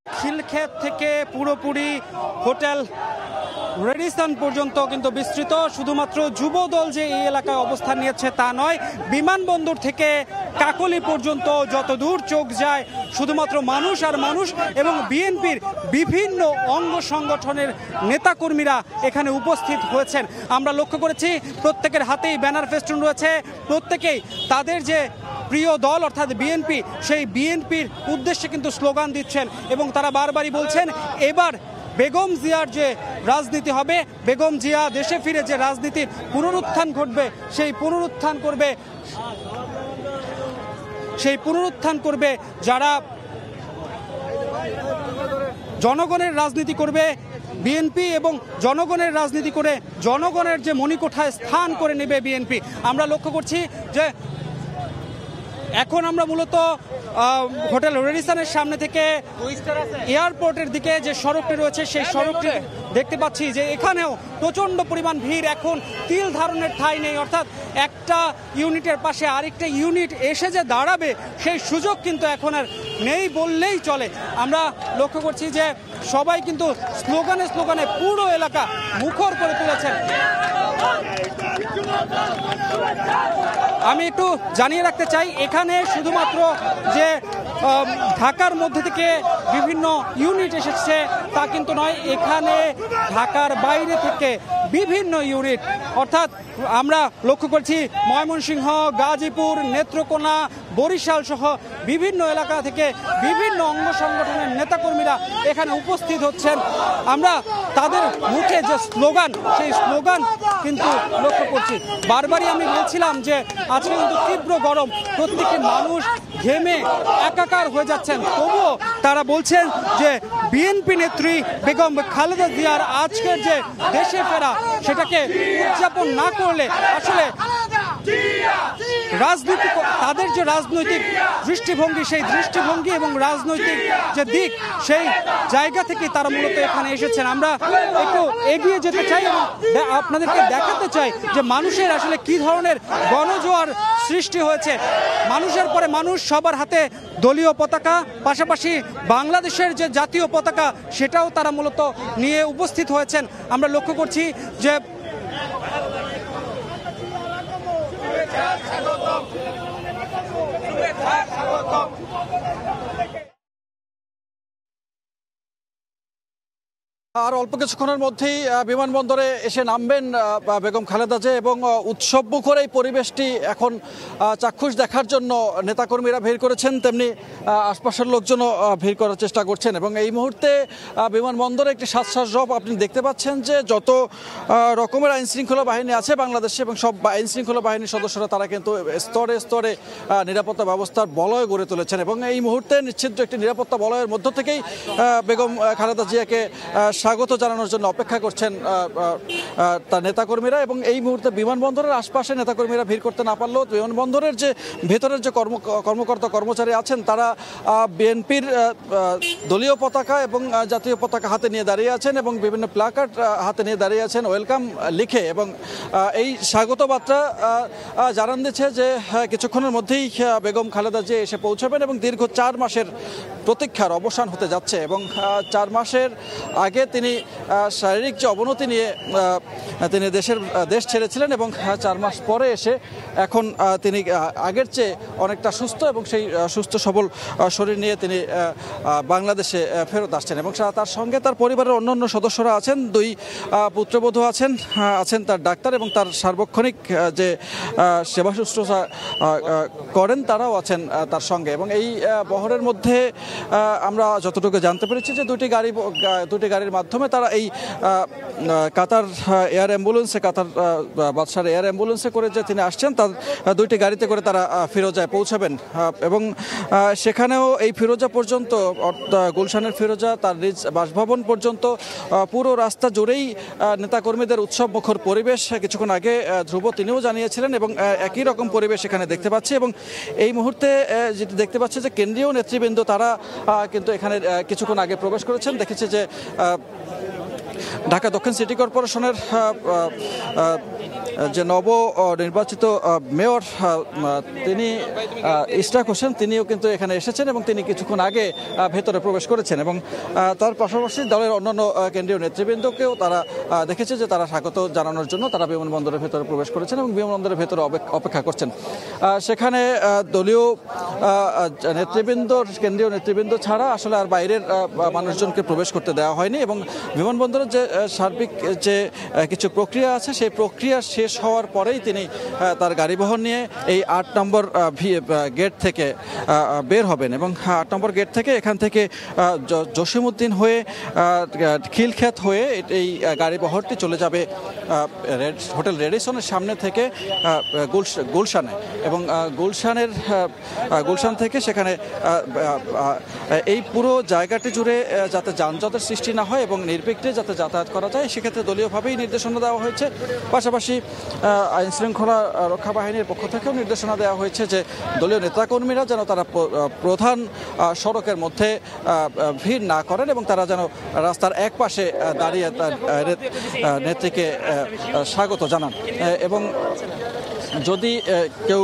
খিলক্ষেত থেকে পুরোপুরি হোটেল রেডিসন পর্যন্ত কিন্তু বিস্তৃত। শুধুমাত্র যুবদল যে এই এলাকায় অবস্থান নিয়েছে তা নয়, বিমানবন্দর থেকে কাকলি পর্যন্ত যত দূর চোখ যায় শুধুমাত্র মানুষ আর মানুষ, এবং বিএনপির বিভিন্ন অঙ্গ সংগঠনের নেতাকর্মীরা এখানে উপস্থিত হয়েছেন। আমরা লক্ষ্য করেছি প্রত্যেকের হাতেই ব্যানার ফেস্টুন রয়েছে, প্রত্যেকেই তাদের যে প্রিয় দল অর্থাৎ বিএনপি, সেই বিএনপির উদ্দেশ্যে কিন্তু স্লোগান দিচ্ছেন এবং তারা বারবারই বলছেন এবার বেগম জিয়ার যে রাজনীতি হবে, বেগম জিয়া দেশে ফিরে যে রাজনীতির পুনরুত্থান ঘটবে, সেই পুনরুত্থান করবে যারা জনগণের রাজনীতি করবে বিএনপি, এবং জনগণের রাজনীতি করে জনগণের যে মণিকোঠায় স্থান করে নেবে বিএনপি। আমরা লক্ষ্য করছি যে এখন আমরা মূলত হোটেল রেডিসনের সামনে থেকে এয়ারপোর্টের দিকে যে সড়কটি রয়েছে সেই সড়কটি দেখতে পাচ্ছি যে এখানেও প্রচণ্ড পরিমাণ ভিড়। এখন তিল ধারণের ঠাঁই নেই, অর্থাৎ একটা ইউনিটের পাশে আরেকটা ইউনিট এসে যে দাঁড়াবে সেই সুযোগ কিন্তু এখন আর নেই বললেই চলে। আমরা লক্ষ্য করছি যে সবাই কিন্তু স্লোগানে স্লোগানে পুরো এলাকা মুখর করে তুলেছেন। আমি একটু জানিয়ে রাখতে চাই, এখানে শুধুমাত্র যে ঢাকার মধ্যে থেকে বিভিন্ন ইউনিট এসেছে তা কিন্তু নয়, এখানে ঢাকার বাইরে থেকে বিভিন্ন ইউনিট, অর্থাৎ আমরা লক্ষ্য করছি ময়মনসিংহ, গাজীপুর, নেত্রকোনা, বরিশাল সহ বিভিন্ন এলাকা থেকে বিভিন্ন অঙ্গ সংগঠনের নেতাকর্মীরা এখানে উপস্থিত হচ্ছেন। আমরা তাদের মুখে যে স্লোগান, সেই স্লোগান কিন্তু লক্ষ্য করছি। বারবারই আমি বলছিলাম যে আজকে কিন্তু তীব্র গরম, প্রত্যেকটি মানুষ ঘেমে একাকার হয়ে যাচ্ছেন, তবুও তারা বলছেন যে বিএনপি নেত্রী বেগম খালেদা জিয়ার আজকের যে দেশে ফেরা, সেটাকে উদযাপন না করলে আসলে রাজনৈতিক তাদের যে রাজনৈতিক দৃষ্টিভঙ্গি, সেই দৃষ্টিভঙ্গি এবং রাজনৈতিক যে দিক, সেই জায়গা থেকে তারা মূলত এখানে এসেছেন। আমরা একটু এগিয়ে যেতে চাই এবং আপনাদেরকে দেখাতে চাই যে মানুষের আসলে কি ধরনের গণজোয়ার সৃষ্টি হয়েছে। মানুষের পরে মানুষ, সবার হাতে দলীয় পতাকা, পাশাপাশি বাংলাদেশের যে জাতীয় পতাকা সেটাও তারা মূলত নিয়ে উপস্থিত হয়েছেন। আমরা লক্ষ্য করছি যে আর অল্প কিছুক্ষণের মধ্যেই বিমানবন্দরে এসে নামবেন বেগম খালেদা জিয়া এবং উৎসব মুখর এই পরিবেশটি এখন চাক্ষুষ দেখার জন্য নেতাকর্মীরা ভিড় করেছেন, তেমনি আশপাশের লোকজনও ভিড় করার চেষ্টা করছেন। এবং এই মুহূর্তে বিমানবন্দরে একটি সাজসাজ রব আপনি দেখতে পাচ্ছেন যে যত রকমের আইন শৃঙ্খলা বাহিনী আছে বাংলাদেশে এবং সব আইন শৃঙ্খলা বাহিনীর সদস্যরা তারা কিন্তু স্তরে স্তরে নিরাপত্তা ব্যবস্থার বলয় গড়ে তুলেছেন। এবং এই মুহূর্তে নিশ্চিদ্র একটি নিরাপত্তা বলয়ের মধ্য থেকেই বেগম খালেদা জিয়াকে স্বাগত জানানোর জন্য অপেক্ষা করছেন তার নেতাকর্মীরা। এবং এই মুহূর্তে বিমানবন্দরের আশপাশে নেতাকর্মীরা ভিড় করতে না পারলেও বিমানবন্দরের যে ভেতরের যে কর্মকর্তা কর্মচারী আছেন তারা বিএনপির দলীয় পতাকা এবং জাতীয় পতাকা হাতে নিয়ে দাঁড়িয়ে আছেন এবং বিভিন্ন প্ল্যাকার্ড হাতে নিয়ে দাঁড়িয়ে আছেন ওয়েলকাম লিখে। এবং এই স্বাগত বার্তা জানান দিচ্ছে যে কিছুক্ষণের মধ্যেই বেগম খালেদা জিয়া এসে পৌঁছাবেন এবং দীর্ঘ 4 মাসের প্রতীক্ষার অবসান হতে যাচ্ছে। এবং 4 মাসের আগে তিনি শারীরিক যে অবনতি নিয়ে তিনি দেশ ছেড়েছিলেন এবং 4 মাস পরে এসে এখন তিনি আগের চেয়ে অনেকটা সুস্থ এবং সেই সুস্থ সবল শরীর নিয়ে তিনি বাংলাদেশে ফেরত আসছেন। এবং তার সঙ্গে তার পরিবারের অন্যান্য সদস্যরা আছেন, 2 পুত্রবধূ আছেন তার ডাক্তার এবং তার সার্বক্ষণিক যে সেবা শুশ্রূষা করেন তারাও আছেন তার সঙ্গে। এবং এই বহরের মধ্যে আমরা যতটুকু জানতে পেরেছি যে 2টি গাড়ির মাধ্যমে তারা এই কাতার এয়ার অ্যাম্বুলেন্সে, কাতার বাদশার এয়ার অ্যাম্বুলেন্সে করে যে তিনি আসছেন তার 2টি গাড়িতে করে তারা ফিরোজায় পৌঁছাবেন। এবং সেখানেও এই ফিরোজা পর্যন্ত, গুলশানের ফিরোজা তার নিজ বাসভবন পর্যন্ত পুরো রাস্তা জুড়েই নেতাকর্মীদের উৎসব মুখর পরিবেশ। কিছুক্ষণ আগে ধ্রুব তিনিও জানিয়েছিলেন এবং একই রকম পরিবেশ এখানে দেখতে পাচ্ছি। এবং এই মুহূর্তে যেটি দেখতে পাচ্ছি যে কেন্দ্রীয় নেতৃবৃন্দ তারা কিন্তু এখানে কিছুক্ষণ আগে প্রবেশ করেছেন। দেখেছি যে ঢাকা দক্ষিণ সিটি কর্পোরেশনের যে নব নির্বাচিত মেয়র তিনি ইশরাক হোসেন, তিনিও কিন্তু এখানে এসেছেন এবং তিনি কিছুক্ষণ আগে ভেতরে প্রবেশ করেছেন। এবং তার পাশাপাশি দলের অন্যান্য কেন্দ্রীয় নেতৃবৃন্দকেও তারা দেখেছে যে তারা স্বাগত জানানোর জন্য তারা বিমানবন্দরের ভেতরে প্রবেশ করেছেন এবং বিমানবন্দরের ভেতরে অপেক্ষা করছেন। সেখানে দলীয় নেতৃবৃন্দ, কেন্দ্রীয় নেতৃবৃন্দ ছাড়া আসলে আর বাইরের মানুষজনকে প্রবেশ করতে দেওয়া হয়নি। এবং বিমানবন্দরের যে সার্বিক যে কিছু প্রক্রিয়া আছে সেই প্রক্রিয়া শেষ হওয়ার পরেই তিনি তার গাড়িবহর নিয়ে এই 8 নম্বর গেট থেকে বের হবেন। এবং 8 নম্বর গেট থেকে এখান থেকে জসিমউদ্দিন হয়ে খিলক্ষেত হয়ে এই গাড়িবহরটি চলে যাবে হোটেল রেডিসনের সামনে থেকে গুলশানে। এবং গুলশান থেকে সেখানে এই পুরো জায়গাটি জুড়ে যাতে যানজটের সৃষ্টি না হয় এবং নির্বিঘ্নে যাতে যাতায়াত করা যায় সেক্ষেত্রে দলীয়ভাবেই নির্দেশনা দেওয়া হয়েছে। পাশাপাশি আইন শৃঙ্খলা রক্ষা বাহিনীর পক্ষ থেকেও নির্দেশনা দেওয়া হয়েছে যে দলীয় নেতাকর্মীরা যেন তারা প্রধান সড়কের মধ্যে ভিড় না করেন এবং তারা যেন রাস্তার এক পাশে দাঁড়িয়ে তার নেত্রীকে স্বাগত জানান। এবং যদি কেউ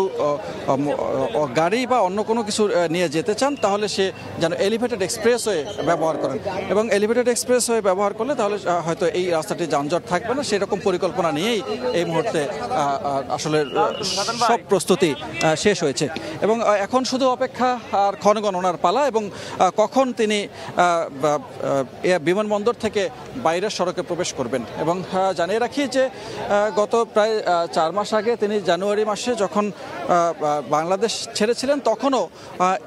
গাড়ি বা অন্য কোনো কিছু নিয়ে যেতে চান তাহলে সে যেন এলিভেটেড এক্সপ্রেসওয়ে ব্যবহার করেন। এবং এলিভেটেড এক্সপ্রেসওয়ে ব্যবহার করলে তাহলে হয়তো এই রাস্তাটি যানজট থাকবে না, সেরকম পরিকল্পনা নিয়েই এই মুহূর্তে আসলে সব প্রস্তুতি শেষ হয়েছে। এবং এখন শুধু অপেক্ষা আর ক্ষণগণনার পালা এবং কখন তিনি বিমানবন্দর থেকে বাইরের সড়কে প্রবেশ করবেন। এবং জানিয়ে রাখি যে গত প্রায় 4 মাস আগে তিনি জানুয়ারি মাসে যখন বাংলাদেশ ছেড়েছিলেন তখনও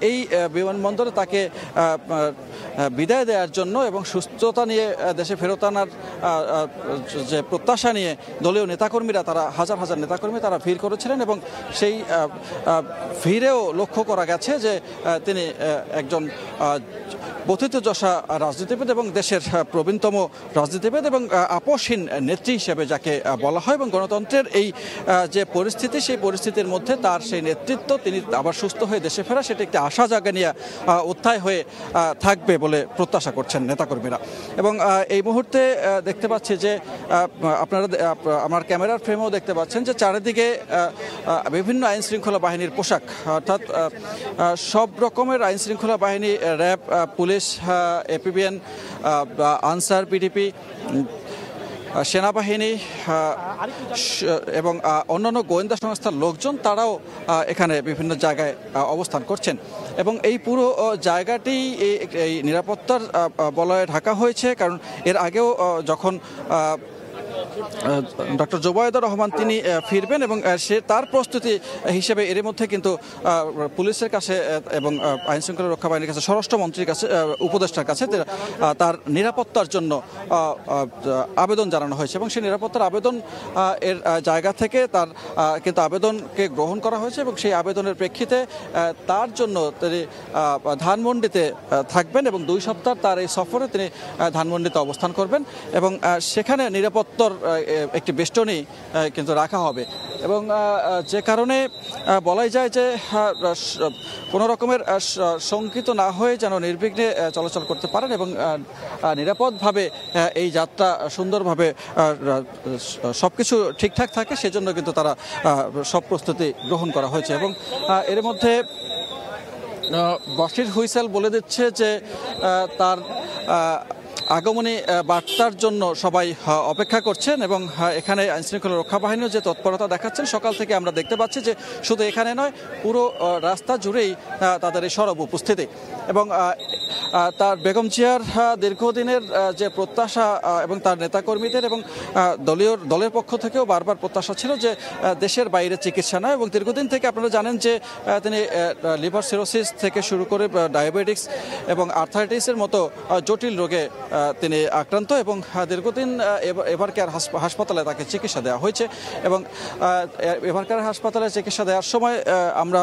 এই বিমানবন্দরে তাকে বিদায় দেওয়ার জন্য এবং সুস্থতা নিয়ে দেশে ফেরত আনার যে প্রত্যাশা নিয়ে দলীয় নেতাকর্মীরা, তারা হাজার হাজার নেতাকর্মী তারা ভিড় করেছিলেন। এবং সেই ভিড়েও লক্ষ্য করা গেছে যে তিনি একজন বর্ধিতযশা রাজনীতিবিদ এবং দেশের প্রবীণতম রাজনীতিবিদ এবং আপোষহীন নেত্রী হিসেবে যাকে বলা হয়। এবং গণতন্ত্রের এই যে পরিস্থিতি পরিস্থিতি, সেই পরিস্থিতির মধ্যে তার সেই নেতৃত্ব, তিনি আবার সুস্থ হয়ে দেশে ফেরা, সেটা একটি আশা জাগা নিয়ে উত্থায় হয়ে থাকবে বলে প্রত্যাশা করছেন নেতাকর্মীরা। এবং এই মুহূর্তে দেখতে পাচ্ছি যে আপনারা আমার ক্যামেরার ফ্রেমেও দেখতে পাচ্ছেন যে চারিদিকে বিভিন্ন আইন শৃঙ্খলা বাহিনীর পোশাক, অর্থাৎ সব রকমের আইন শৃঙ্খলা বাহিনী, RAB, police, APBN, answer, PDP, সেনাবাহিনী এবং অন্যান্য গোয়েন্দা সংস্থার লোকজন, তারাও এখানে বিভিন্ন জায়গায় অবস্থান করছেন। এবং এই পুরো জায়গাটি এই নিরাপত্তার বলয়ে ঢাকা হয়েছে, কারণ এর আগেও যখন ডক্টর জোবায়েদুর রহমান তিনি ফিরবেন এবং সে তার প্রস্তুতি হিসেবে এর মধ্যে কিন্তু পুলিশের কাছে এবং আইন শৃঙ্খলা রক্ষা বাহিনীর কাছে, স্বরাষ্ট্রমন্ত্রীর কাছে, উপদেষ্টার কাছে তার নিরাপত্তার জন্য আবেদন জানানো হয়েছে। এবং সেই নিরাপত্তার আবেদন এর জায়গা থেকে তার কিন্তু আবেদনকে গ্রহণ করা হয়েছে এবং সেই আবেদনের প্রেক্ষিতে তার জন্য তিনি ধানমন্ডিতে থাকবেন এবং 2 সপ্তাহ তার এই সফরে তিনি ধানমন্ডিতে অবস্থান করবেন এবং সেখানে নিরাপত্তার একটি বেষ্টনী কিন্তু রাখা হবে। এবং যে কারণে বলাই যায় যে কোনো রকমের শঙ্কিত না হয়ে যেন নির্বিঘ্নে চলাচল করতে পারেন এবং নিরাপদভাবে এই যাত্রা সুন্দরভাবে সবকিছু ঠিকঠাক থাকে, সেজন্য কিন্তু তারা সব প্রস্তুতি গ্রহণ করা হয়েছে। এবং এর মধ্যে বাঁশির হুইসেল বলে দিচ্ছে যে তার আগমনী বার্তার জন্য সবাই অপেক্ষা করছেন এবং এখানে আইনশৃঙ্খলা রক্ষা বাহিনীও যে তৎপরতা দেখাচ্ছেন সকাল থেকে আমরা দেখতে পাচ্ছি যে শুধু এখানে নয়, পুরো রাস্তা জুড়েই তাদের এই সরব উপস্থিতি। এবং তার বেগম জিয়ার দীর্ঘদিনের যে প্রত্যাশা এবং তার নেতাকর্মীদের এবং দলের পক্ষ থেকেও বারবার প্রত্যাশা ছিল যে দেশের বাইরে চিকিৎসা নয়। এবং দীর্ঘদিন থেকে আপনারা জানেন যে তিনি লিভার সিরোসিস থেকে শুরু করে ডায়াবেটিক্স এবং আর্থারাইটিসের মতো জটিল রোগে তিনি আক্রান্ত এবং দীর্ঘদিন এভারকেয়ার হাসপাতালে তাকে চিকিৎসা দেওয়া হয়েছে। এবং এভারকেয়ার হাসপাতালে চিকিৎসা দেওয়ার সময় আমরা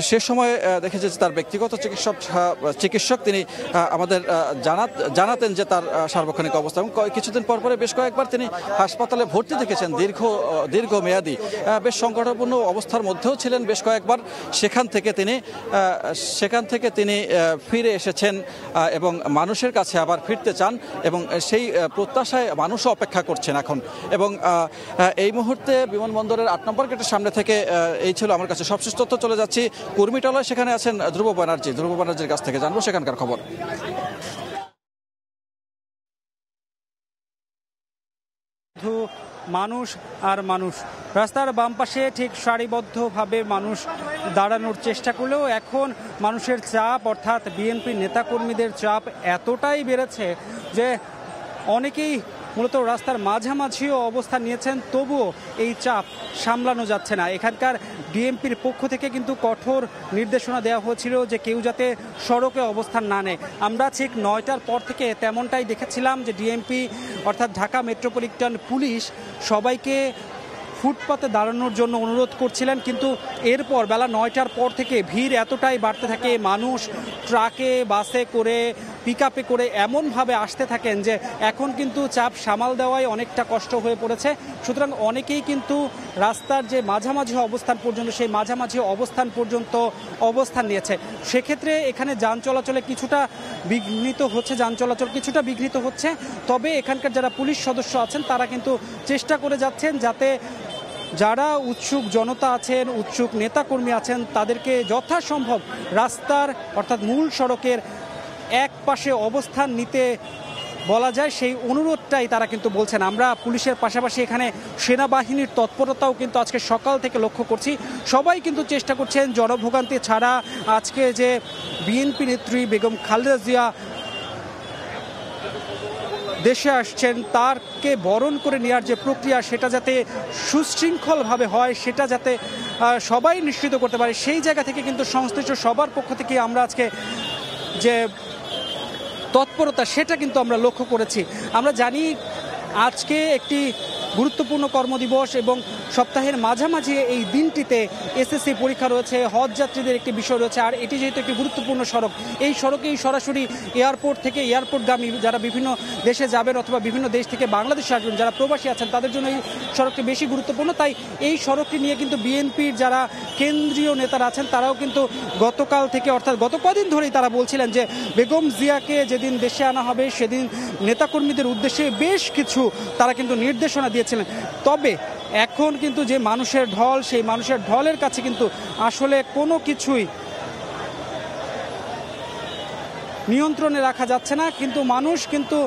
সে সময় দেখেছি যে তার ব্যক্তিগত চিকিৎসক তিনি আমাদের জানাতেন যে তার সার্বক্ষণিক অবস্থা। এবং কিছুদিন পর পরে বেশ কয়েকবার তিনি হাসপাতালে ভর্তি দেখেছেন, দীর্ঘমেয়াদী বেশ সংকটপূর্ণ অবস্থার মধ্যেও ছিলেন বেশ কয়েকবার। সেখান থেকে তিনি ফিরে এসেছেন এবং মানুষের কাছে আবার ফিরতে চান এবং সেই প্রত্যাশায় মানুষও অপেক্ষা করছেন এখন। এবং এই মুহূর্তে বিমানবন্দরের 8 নম্বর গেটের সামনে থেকে এই ছিল আমার কাছে সবশেষ তথ্য। চলে যাচ্ছি কুর্মিটলায়, সেখানে আছেন ধ্রুব ব্যানার্জির কাছ থেকে জানবো সেখানকার খবর। মানুষ আর মানুষ, রাস্তার বাম পাশে ঠিক সারিবদ্ধভাবে মানুষ দাঁড়ানোর চেষ্টা করলেও এখন মানুষের চাপ, অর্থাৎ বিএনপি নেতাকর্মীদের চাপ এতটাই বেড়েছে যে অনেকেই মূলত রাস্তার মাঝামাঝিও অবস্থান নিয়েছেন, তবুও এই চাপ সামলানো যাচ্ছে না। এখানকার ডিএমপির পক্ষ থেকে কিন্তু কঠোর নির্দেশনা দেওয়া হয়েছিল যে কেউ যাতে সড়কে অবস্থান না নেয়। আমরা ঠিক 9টার পর থেকে তেমনটাই দেখেছিলাম যে ডিএমপি অর্থাৎ ঢাকা মেট্রোপলিটন পুলিশ সবাইকে ফুটপাতে দাঁড়ানোর জন্য অনুরোধ করছিলেন, কিন্তু এরপর বেলা 9টার পর থেকে ভিড় এতটাই বাড়তে থাকে, মানুষ ট্রাকে, বাসে করে, পিকআপে করে এমনভাবে আসতে থাকেন যে এখন কিন্তু চাপ সামাল দেওয়াই অনেকটা কষ্ট হয়ে পড়েছে। সুতরাং অনেকেই কিন্তু রাস্তার যে মাঝামাঝি অবস্থান পর্যন্ত, সেই মাঝামাঝি অবস্থান পর্যন্ত অবস্থান নিয়েছে। সেক্ষেত্রে এখানে যান চলাচলে কিছুটা বিঘ্নিত হচ্ছে। তবে এখানকার যারা পুলিশ সদস্য আছেন তারা কিন্তু চেষ্টা করে যাচ্ছেন যাতে যারা উৎসুক জনতা আছেন, উৎসুক নেতাকর্মী আছেন, তাদেরকে যথাসম্ভব রাস্তার অর্থাৎ মূল সড়কের এক পাশে অবস্থান নিতে বলা যায়, সেই অনুরোধটাই তারা কিন্তু বলছেন। আমরা পুলিশের পাশাপাশি এখানে সেনাবাহিনীর তৎপরতাও কিন্তু আজকে সকাল থেকে লক্ষ্য করছি। সবাই কিন্তু চেষ্টা করছেন জনভোগান্তি ছাড়া আজকে যে বিএনপি নেত্রী বেগম খালেদা জিয়া দেশে আসছেন তারকে বরণ করে নেওয়ার যে প্রক্রিয়া, সেটা যাতে সুশৃঙ্খলভাবে হয়, সেটা যাতে সবাই নিশ্চিত করতে পারে, সেই জায়গা থেকে কিন্তু সংশ্লিষ্ট সবার পক্ষ থেকে আমরা আজকে যে তৎপরতা সেটা কিন্তু আমরা লক্ষ্য করেছি। আমরা জানি আজকে একটি গুরুত্বপূর্ণ কর্মদিবস এবং সপ্তাহের মাঝামাঝি এই দিনটিতে এসএসসি পরীক্ষা রয়েছে, হজ যাত্রীদের একটি বিষয় রয়েছে। আর এটি যেহেতু একটি গুরুত্বপূর্ণ সড়ক, এই সড়কেই সরাসরি এয়ারপোর্ট থেকে এয়ারপোর্টগামী যারা বিভিন্ন দেশে যাবেন অথবা বিভিন্ন দেশ থেকে বাংলাদেশে আসবেন, যারা প্রবাসী আছেন, তাদের জন্য এই সড়কটি বেশি গুরুত্বপূর্ণ। তাই এই সড়কটি নিয়ে কিন্তু বিএনপির যারা কেন্দ্রীয় নেতারা আছেন তারাও কিন্তু গতকাল থেকে অর্থাৎ গত কদিন ধরেই তারা বলছিলেন যে বেগম জিয়াকে যেদিন দেশে আনা হবে সেদিন নেতাকর্মীদের উদ্দেশ্যে বেশ কিছু তারা কিন্তু নির্দেশনা দিয়েছিলেন। তবে এখন কিন্তু যে মানুষের ঢল, সেই মানুষের ঢলের কাছে কিন্তু আসলে কোনো কিছুই নিয়ন্ত্রণে রাখা যাচ্ছে না। কিন্তু মানুষ কিন্তু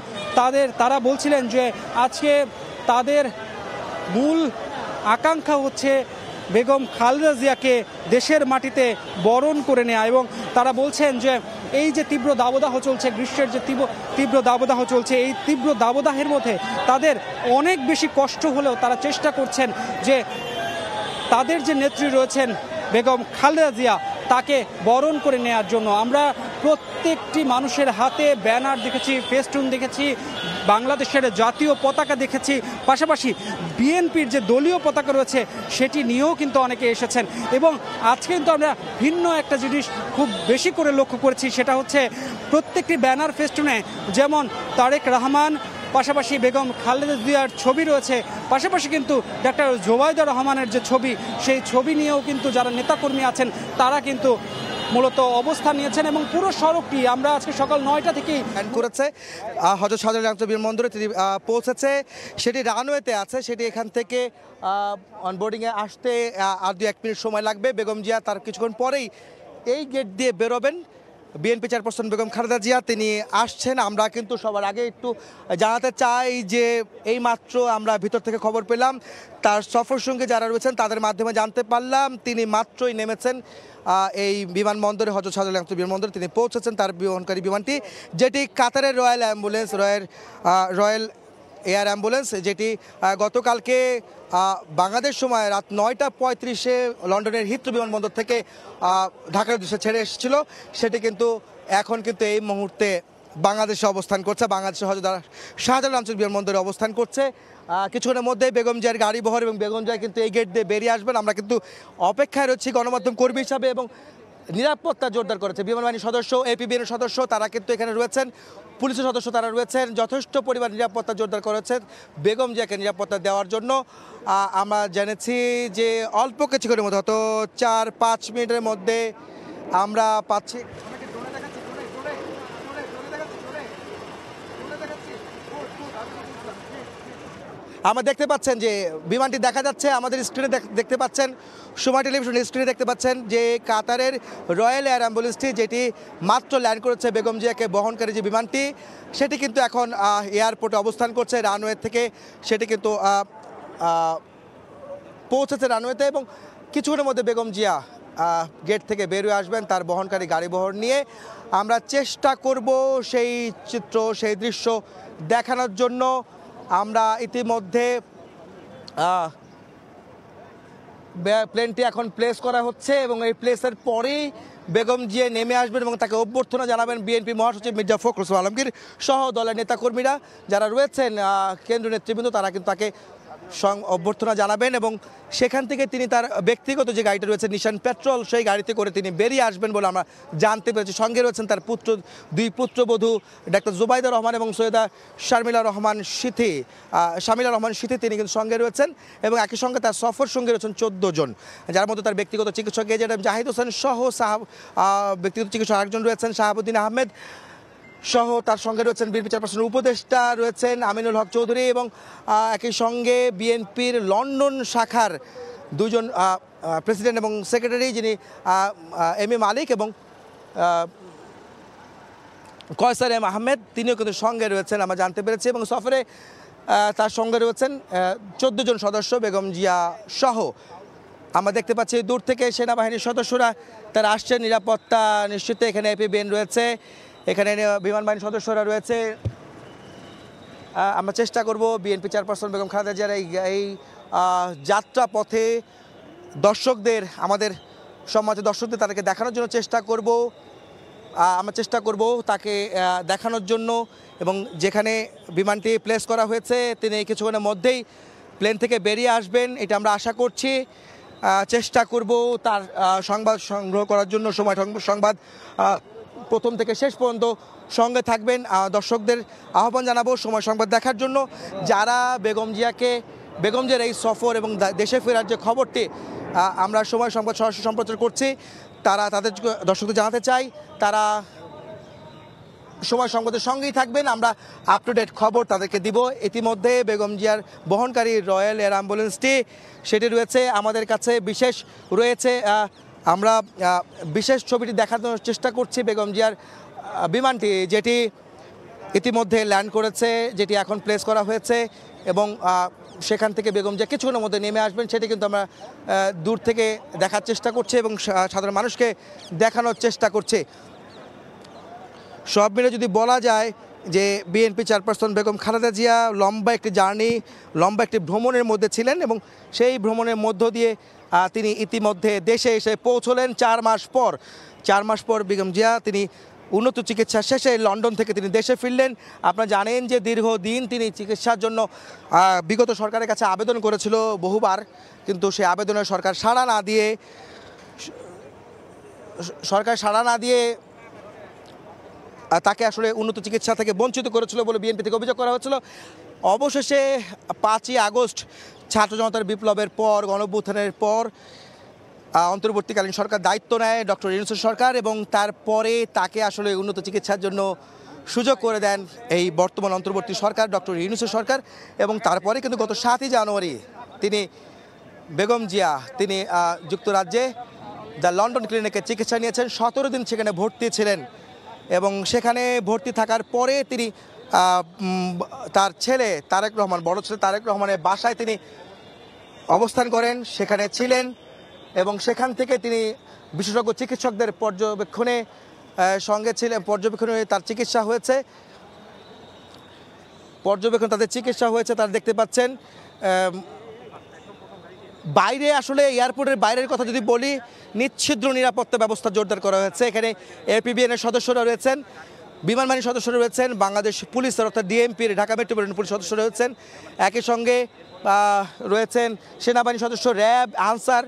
তারা বলছিলেন যে আজকে তাদের মূল আকাঙ্ক্ষা হচ্ছে বেগম খালেদা জিয়াকে দেশের মাটিতে বরণ করে নেওয়া। এবং তারা বলছেন যে এই যে তীব্র দাবদাহ চলছে, গ্রীষ্মের যে তীব্র দাবদাহ চলছে, এই তীব্র দাবদাহের মধ্যে তাদের অনেক বেশি কষ্ট হলেও তারা চেষ্টা করছেন যে তাদের যে নেত্রী রয়েছেন বেগম খালেদা জিয়া, তাকে বরণ করে নেওয়ার জন্য। আমরা প্রত্যেকটি মানুষের হাতে ব্যানার দেখেছি, ফেস্টুন দেখেছি, বাংলাদেশের জাতীয় পতাকা দেখেছি, পাশাপাশি বিএনপির যে দলীয় পতাকা রয়েছে সেটি নিয়েও কিন্তু অনেকে এসেছেন। এবং আজকে কিন্তু আমরা ভিন্ন একটা জিনিস খুব বেশি করে লক্ষ্য করেছি, সেটা হচ্ছে প্রত্যেকটি ব্যানার ফেস্টুনে যেমন তারেক রহমান, পাশাপাশি বেগম খালেদা জিয়ার ছবি রয়েছে, পাশাপাশি কিন্তু ডক্টর জোবাইদুর রহমানের যে ছবি, সেই ছবি নিয়েও কিন্তু যারা নেতাকর্মী আছেন তারা কিন্তু মূলত অবস্থান নিয়েছেন। এবং পুরো সড়কটি আমরা আজকে সকাল 9টা থেকেই করেছে হযরত শাহজালাল আন্তর্জাতিক বিমানবন্দরে তিনি পৌঁছেছে, সেটি রানওয়েতে আছে, সেটি এখান থেকে অনবোর্ডিংয়ে আসতে আর 2-1 মিনিট সময় লাগবে। বেগম জিয়া তার কিছুক্ষণ পরেই এই গেট দিয়ে বেরোবেন। বিএনপি চেয়ারপারসন বেগম খালেদা জিয়া তিনি আসছেন। আমরা কিন্তু সবার আগে একটু জানাতে চাই যে এই মাত্র আমরা ভিতর থেকে খবর পেলাম, তার সফর সঙ্গী যারা রয়েছেন তাদের মাধ্যমে জানতে পারলাম তিনি মাত্রই নেমেছেন এই বিমানবন্দরে, হযরত শাহজালাল আন্তর্জাতিক বিমানবন্দরে তিনি পৌঁছেছেন তার বহনকারী বিমানটি, যেটি কাতারের রয়্যাল এয়ার অ্যাম্বুলেন্স, যেটি গতকালকে বাংলাদেশ সময় রাত 9টা 35-এ লন্ডনের হিথ্রো বিমানবন্দর থেকে ঢাকার উদ্দেশ্যে ছেড়ে এসেছিল। সেটি কিন্তু এখন কিন্তু এই মুহূর্তে বাংলাদেশে অবস্থান করছে, বাংলাদেশের হযরত শাহজালাল আন্তর্জাতিক বিমানবন্দরে অবস্থান করছে। কিছুক্ষণের মধ্যেই বেগম জিয়ার গাড়ি বহর এবং বেগম জিয়া কিন্তু এই গেট দিয়ে বেরিয়ে আসবেন। আমরা কিন্তু অপেক্ষায় রয়েছি গণমাধ্যম কর্মী হিসাবে, এবং নিরাপত্তা জোরদার করেছে বিমান বাহিনীর সদস্য, এপিবিএনের সদস্য তারা কিন্তু এখানে রয়েছেন, পুলিশের সদস্য তারা রয়েছেন, যথেষ্ট পরিমাণ নিরাপত্তা জোরদার করেছেন বেগম জিয়াকে নিরাপত্তা দেওয়ার জন্য। আমরা জেনেছি যে অল্প কিছুক্ষণের মধ্যে, হয়তো 4-5 মিনিটের মধ্যে আমরা পাচ্ছি। আমরা দেখতে পাচ্ছেন যে বিমানটি দেখা যাচ্ছে আমাদের স্ক্রিনে, দেখতে পাচ্ছেন সময় টেলিভিশন স্ক্রিনে দেখতে পাচ্ছেন যে কাতারের রয়্যাল এয়ার অ্যাম্বুলেন্সটি যেটি মাত্র ল্যান্ড করেছে বেগম জিয়াকে বহনকারী যে বিমানটি, সেটি কিন্তু এখন এয়ারপোর্টে অবস্থান করছে রানওয়ে থেকে, সেটি কিন্তু পৌঁছেছে রানওয়েতে। এবং কিছুক্ষণের মধ্যে বেগম জিয়া গেট থেকে বের হয়ে আসবেন তার বহনকারী গাড়ি বহর নিয়ে। আমরা চেষ্টা করব সেই চিত্র, সেই দৃশ্য দেখানোর জন্য। আমরা ইতিমধ্যে প্লেনটি এখন প্লেস করা হচ্ছে এবং এই প্লেসের পরেই বেগম জিয়া নেমে আসবেন এবং তাকে অভ্যর্থনা জানাবেন বিএনপি মহাসচিব মির্জা ফখরুল ইসলাম আলমগীর সহ দলের নেতাকর্মীরা যারা রয়েছেন, কেন্দ্রীয় নেতৃবৃন্দ, তারা কিন্তু তাকে অভ্যর্থনা জানাবেন। এবং সেখান থেকে তিনি তার ব্যক্তিগত যে গাড়িটা রয়েছে নিশান পেট্রোল, সেই গাড়িতে করে তিনি বেরিয়ে আসবেন বলে আমরা জানতে পেরেছি। সঙ্গে রয়েছেন তার দুই পুত্রবধূ ডক্টর জুবাইদুর রহমান এবং সৈয়দা শামিলা রহমান সিথি, তিনি কিন্তু সঙ্গে রয়েছেন। এবং একই সঙ্গে তার সফর সঙ্গে রয়েছেন 14 জন, যার মধ্যে তার ব্যক্তিগত চিকিৎসক এজেন্ট জাহিদ হোসেন সহ ব্যক্তিগত চিকিৎসক আরেকজন রয়েছেন শাহাবুদ্দিন আহমেদ সহ, তার সঙ্গে রয়েছেন বিএনপি চেয়ারপারসনের উপদেষ্টা রয়েছেন আমিনুল হক চৌধুরী, এবং একই সঙ্গে বিএনপির লন্ডন শাখার 2 জন প্রেসিডেন্ট এবং সেক্রেটারি, যিনি এম এ মালিক এবং কয়সার এম আহমেদ, তিনিও কিন্তু সঙ্গে রয়েছেন আমরা জানতে পেরেছি। এবং সফরে তার সঙ্গে রয়েছেন 14 জন সদস্য বেগম জিয়া সহ। আমরা দেখতে পাচ্ছি দূর থেকে সেনাবাহিনীর সদস্যরা তারা আসছেন নিরাপত্তা নিশ্চিত। এখানে এপিবিএন রয়েছে, এখানে বিমান বাহিনীর সদস্যরা রয়েছে। আমরা চেষ্টা করব বিএনপি চেয়ারপারসন বেগম খালেদা জিয়ার এই যাত্রা পথে দর্শকদের, আমাদের সম্মানিত দর্শকদের তাদেরকে দেখানোর জন্য চেষ্টা করব। আমরা চেষ্টা করব তাকে দেখানোর জন্য, এবং যেখানে বিমানটি প্লেস করা হয়েছে তিনি কিছুক্ষণের মধ্যেই প্লেন থেকে বেরিয়ে আসবেন এটা আমরা আশা করছি। চেষ্টা করব তার সংবাদ সংগ্রহ করার জন্য, সংবাদ প্রথম থেকে শেষ পর্যন্ত সঙ্গে থাকবেন। দর্শকদের আহ্বান জানাবো সময় সংবাদ দেখার জন্য। যারা বেগম জিয়ার এই সফর এবং দেশে ফেরার যে খবরটি আমরা সময় সংবাদ সরাসরি সম্প্রচার করছি, তারা তাদের দর্শকদের জানাতে চাই তারা সময় সংবাদের সঙ্গেই থাকবেন। আমরা আপ টু ডেট খবর তাদেরকে দিব। ইতিমধ্যে বেগম জিয়ার বহনকারী রয়্যাল এয়ার অ্যাম্বুলেন্সটি সেটি রয়েছে আমাদের কাছে, বিশেষ রয়েছে। আমরা বিশেষ ছবিটি দেখানোর চেষ্টা করছি। বেগম জিয়ার বিমানটি যেটি ইতিমধ্যে ল্যান্ড করেছে, যেটি এখন প্লেস করা হয়েছে এবং সেখান থেকে বেগম জিয়া কিছুক্ষণের মধ্যে নেমে আসবেন, সেটি কিন্তু আমরা দূর থেকে দেখার চেষ্টা করছি এবং সাধারণ মানুষকে দেখানোর চেষ্টা করছি। সব মিলে যদি বলা যায় যে বিএনপি চেয়ারপারসন বেগম খালেদা জিয়া লম্বা একটি জার্নি, লম্বা একটি ভ্রমণের মধ্যে ছিলেন এবং সেই ভ্রমণের মধ্য দিয়ে তিনি ইতিমধ্যে দেশে এসে পৌঁছলেন 4 মাস পর বেগম জিয়া তিনি উন্নত চিকিৎসা শেষে লন্ডন থেকে তিনি দেশে ফিরলেন। আপনারা জানেন যে দীর্ঘদিন তিনি চিকিৎসার জন্য বিগত সরকারের কাছে আবেদন করেছিল বহুবার, কিন্তু সেই আবেদনের সরকার সাড়া না দিয়ে তাকে আসলে উন্নত চিকিৎসা থেকে বঞ্চিত করেছিল বলে বিএনপি থেকে অভিযোগ করা হয়েছিল। অবশেষে 5ই আগস্ট ছাত্র জনতার বিপ্লবের পর, গণঅভ্যুত্থানের পর অন্তর্বর্তীকালীন সরকার দায়িত্ব নেয় ডক্টর ইউনূসের সরকার এবং তারপরে তাকে আসলে উন্নত চিকিৎসার জন্য সুযোগ করে দেন এই বর্তমান অন্তর্বর্তী সরকার, ডক্টর ইউনূসের সরকার। এবং তারপরে কিন্তু গত 7ই জানুয়ারি বেগম জিয়া তিনি যুক্তরাজ্যে দ্য লন্ডন ক্লিনিকে চিকিৎসা নিয়েছেন। 17 দিন সেখানে ভর্তি ছিলেন এবং সেখানে ভর্তি থাকার পরে তিনি তার ছেলে তারেক রহমান, বড় ছেলে তারেক রহমানের বাসায় তিনি অবস্থান করেন, সেখানে ছিলেন এবং সেখান থেকে তিনি বিশেষজ্ঞ চিকিৎসকদের পর্যবেক্ষণে তার চিকিৎসা হয়েছে। তাদের চিকিৎসা হয়েছে তারা দেখতে পাচ্ছেন। বাইরে আসলে এয়ারপোর্টের বাইরের কথা যদি বলি, নিচ্ছিদ্র নিরাপত্তা ব্যবস্থা জোরদার করা হয়েছে। এখানে এপিবিএনের সদস্যরা রয়েছেন, বিমান বাহিনীর সদস্যরা রয়েছেন, বাংলাদেশ পুলিশের অর্থাৎ ডিএমপির ঢাকা মেট্রোপলিটন পুলিশ সদস্যরা রয়েছেন, একই সঙ্গে রয়েছেন সেনাবাহিনী সদস্য, র্যাব, আনসার,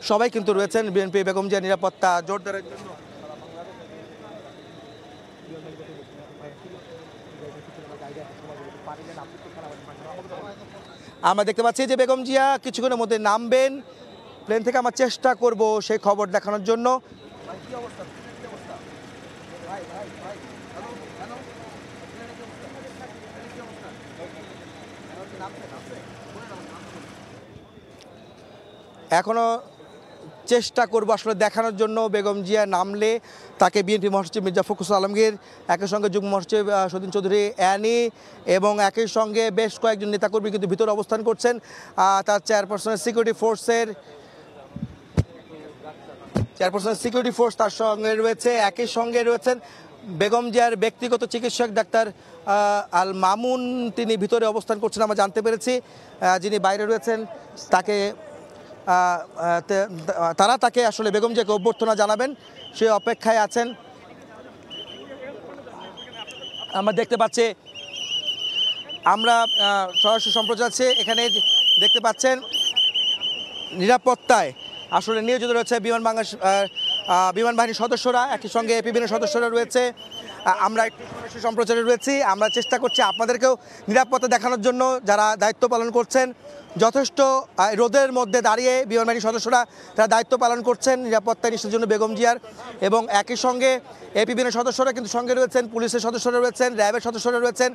সবাই কিন্তু রয়েছেন বিএনপি বেগম জিয়ার নিরাপত্তা জোরদারের জন্য। আমরা দেখতে পাচ্ছি যে বেগম জিয়া কিছুক্ষণের মধ্যে নামবেন প্লেন থেকে। আমরা চেষ্টা করব সেই খবর দেখানোর জন্য। এখনো চেষ্টা করব আসলে দেখানোর জন্য বেগম জিয়া নামলে তাকে বিএনপি মহাসচিব মির্জা ফখরুল আলমগীর, একই সঙ্গে যুগ্ম মহাসচিব সদিন চৌধুরী অ্যানি এবং একই সঙ্গে বেশ কয়েকজন নেতাকর্মী কিন্তু ভিতরে অবস্থান করছেন। তার চেয়ারপারসনের সিকিউরিটি ফোর্স তার সঙ্গে রয়েছে। একই সঙ্গে রয়েছেন বেগম জিয়ার ব্যক্তিগত চিকিৎসক ডাক্তার আল মামুন, তিনি ভিতরে অবস্থান করছেন আমরা জানতে পেরেছি। যিনি বাইরে রয়েছেন তারা তাকে আসলে বেগম জিয়াকে অভ্যর্থনা জানাবেন সে অপেক্ষায় আছেন। আমরা দেখতে পাচ্ছি, আমরা সরাসরি সম্প্রচার আছে, এখানে দেখতে পাচ্ছেন নিরাপত্তায় আসলে নিয়োজিত রয়েছে বিমান বাহিনীর সদস্যরা, একই সঙ্গে এপিবিএনের সদস্যরা রয়েছে। আমরা একটু সরাসরি সম্প্রচারে রয়েছি, আমরা চেষ্টা করছি আপনাদেরকেও নিরাপত্তা দেখানোর জন্য। যারা দায়িত্ব পালন করছেন যথেষ্ট রোদের মধ্যে দাঁড়িয়ে বিমান বাহিনীর সদস্যরা তারা দায়িত্ব পালন করছেন নিরাপত্তা নিশ্চিতের জন্য বেগম জিয়ার, এবং একই সঙ্গে এপিবিএনের সদস্যরা কিন্তু সঙ্গে রয়েছেন, পুলিশের সদস্যরা রয়েছেন, র্যাবের সদস্যরা রয়েছেন।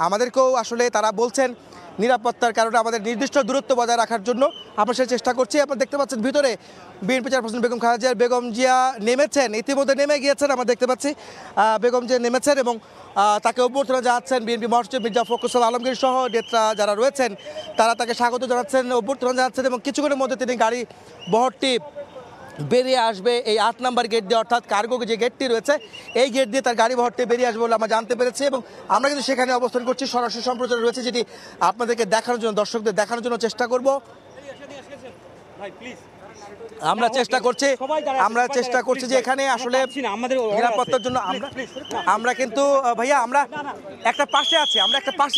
আমাদেরকেও আসলে তারা বলছেন নিরাপত্তার কারণে আমাদের নির্দিষ্ট দূরত্ব বজায় রাখার জন্য আমরা সে চেষ্টা করছি। আপনারা দেখতে পাচ্ছেন ভিতরে বিএনপি চেয়ারপারসন বেগম খালেদা জিয়া, বেগম জিয়া নেমেছেন, ইতিমধ্যে নেমে গিয়েছেন। আমরা দেখতে পাচ্ছি বেগম জিয়া নেমেছেন এবং তাকে অভ্যর্থনা জানাচ্ছেন বিএনপি মহাসচিব মির্জা ফখরুল আলমগীর সহ নেতা যারা রয়েছেন তারা তাকে স্বাগত জানাচ্ছেন, অভ্যর্থনা জানাচ্ছেন এবং কিছুক্ষণের মধ্যে তিনি গাড়ি বহরটি বেরিয়ে আসবে এই 8 নম্বর গেট দিয়ে, অর্থাৎ কার্গো যে গেটটি রয়েছে এই গেট দিয়ে তার গাড়ি বহরটি বেরিয়ে আসবে বলে আমরা জানতে পেরেছি। এবং আমরা কিন্তু সেখানে অবস্থান করছি, সরাসরি সম্প্রচার রয়েছে, যেটি আপনাদেরকে দেখানোর জন্য, দর্শকদের দেখানোর জন্য চেষ্টা করব। আমরা চেষ্টা করছি যে এখানে আসলে নিরাপত্তার জন্য আমরা কিন্তু ভাইয়া আমরা একটা পাশে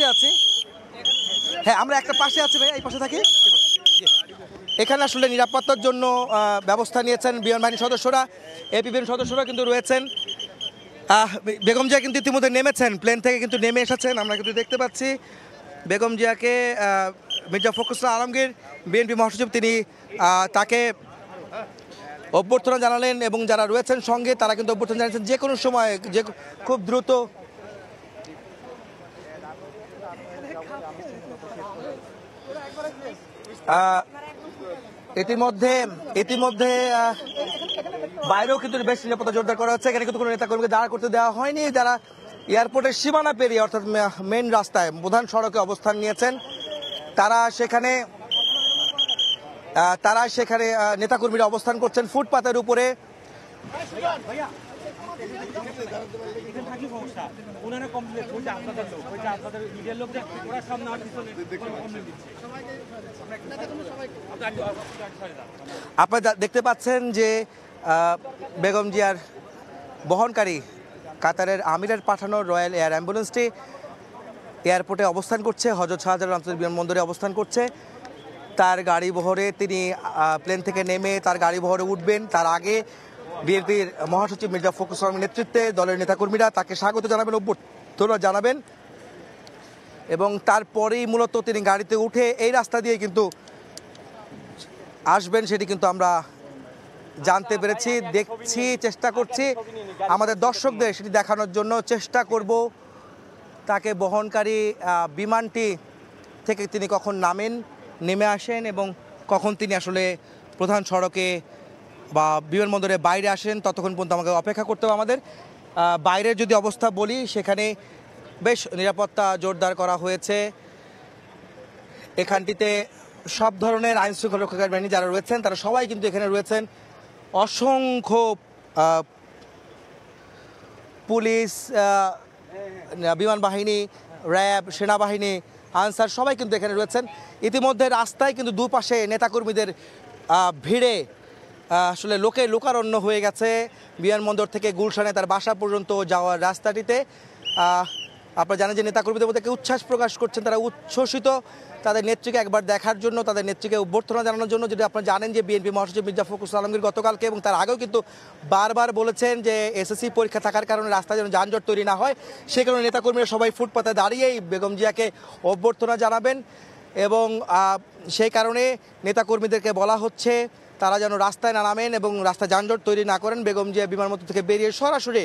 আছি হ্যাঁ, আমরা একটা পাশে আছি ভাই, এই পাশে থাকি। এখানে আসলে নিরাপত্তার জন্য ব্যবস্থা নিয়েছেন বিমান বাহিনীর সদস্যরা, এপিবিএন সদস্যরা কিন্তু রয়েছেন। বেগম জিয়া কিন্তু ইতিমধ্যে নেমেছেন, প্লেন থেকে কিন্তু নেমে এসেছেন, আমরা কিন্তু দেখতে পাচ্ছি বেগম জিয়াকে। মির্জা ফখরুল আলমগীর বিএনপি মহাসচিব তিনি তাকে অভ্যর্থনা জানালেন এবং যারা রয়েছেন সঙ্গে তারা কিন্তু অভ্যর্থনা জানিয়েছেন যে কোনো সময়, যে খুব দ্রুত ইতিমধ্যে বাইরেও কিন্তু বেশ নিরাপত্তা জোরদার করা হচ্ছে। এখানে কিন্তু কোনো নেতাকর্মীকে দাঁড় করতে দেওয়া হয়নি। যারা এয়ারপোর্টের সীমানা পেরিয়ে অর্থাৎ মেন রাস্তায় প্রধান সড়কে অবস্থান নিয়েছেন তারা সেখানে নেতাকর্মীরা অবস্থান করছেন ফুটপাতের উপরে। আপনারা দেখতে পাচ্ছেন যে বেগম জিয়ার বহনকারী কাতারের আমিরের পাঠানো রয়্যাল এয়ার অ্যাম্বুলেন্সটি এয়ারপোর্টে অবস্থান করছে, হযরত শাহজালাল আন্তর্জাতিক বিমানবন্দরে অবস্থান করছে। তার গাড়ি বহরে তিনি প্লেন থেকে নেমে তার গাড়ি বহরে উঠবেন। তার আগে বিএনপির মহাসচিব মির্জা ফখরুল ইসলামের নেতৃত্বে দলের নেতাকর্মীরা তাকে স্বাগত জানাবেন, অভ্যর্থনা জানাবেন এবং তারপরেই মূলত তিনি গাড়িতে উঠে এই রাস্তা দিয়ে কিন্তু আসবেন, সেটি কিন্তু আমরা জানতে পেরেছি, দেখছি, চেষ্টা করছি আমাদের দর্শকদের সেটি দেখানোর জন্য চেষ্টা করব। তাকে বহনকারী বিমানটি থেকে তিনি কখন নেমে আসেন এবং কখন তিনি আসলে প্রধান সড়কে বা বিমানবন্দরের বাইরে আসেন, ততক্ষণ পর্যন্ত আমাকে অপেক্ষা করতে হবে। আমাদের বাইরের যদি অবস্থা বলি, সেখানে বেশ নিরাপত্তা জোরদার করা হয়েছে। এখানটিতে সব ধরনের আইন শৃঙ্খলা রক্ষাকারী বাহিনী যারা রয়েছেন তারা সবাই কিন্তু এখানে রয়েছেন। অসংখ্য পুলিশ, বিমান বাহিনী, র্যাব, সেনাবাহিনী, আনসার সবাই কিন্তু এখানে রয়েছেন। ইতিমধ্যে রাস্তায় কিন্তু দুপাশে নেতাকর্মীদের ভিড়ে আসলে লোকে লোকারণ্য হয়ে গেছে। বিমানবন্দর থেকে গুলশানে তার বাসা পর্যন্ত যাওয়ার রাস্তাটিতে আপনারা জানেন যে নেতাকর্মীদের মধ্যে উচ্ছ্বাস প্রকাশ করছেন, তারা উচ্ছ্বসিত তাদের নেত্রীকে একবার দেখার জন্য, তাদের নেত্রীকে অভ্যর্থনা জানানোর জন্য। যদি আপনারা জানেন যে বিএনপি মহাসচিব মির্জা ফখরুল আলমগীর গতকালকে এবং তার আগেও কিন্তু বারবার বলেছেন যে এসএসসি পরীক্ষা থাকার কারণে রাস্তায় যেন যানজট তৈরি না হয়, সে কারণে নেতাকর্মীরা সবাই ফুটপাতে দাঁড়িয়েই বেগম জিয়াকে অভ্যর্থনা জানাবেন এবং সেই কারণে নেতাকর্মীদেরকে বলা হচ্ছে তারা যেন রাস্তায় না নামেন এবং রাস্তায় যানজট তৈরি না করেন। বেগম জিয়া বিমানবন্দর থেকে বেরিয়ে সরাসরি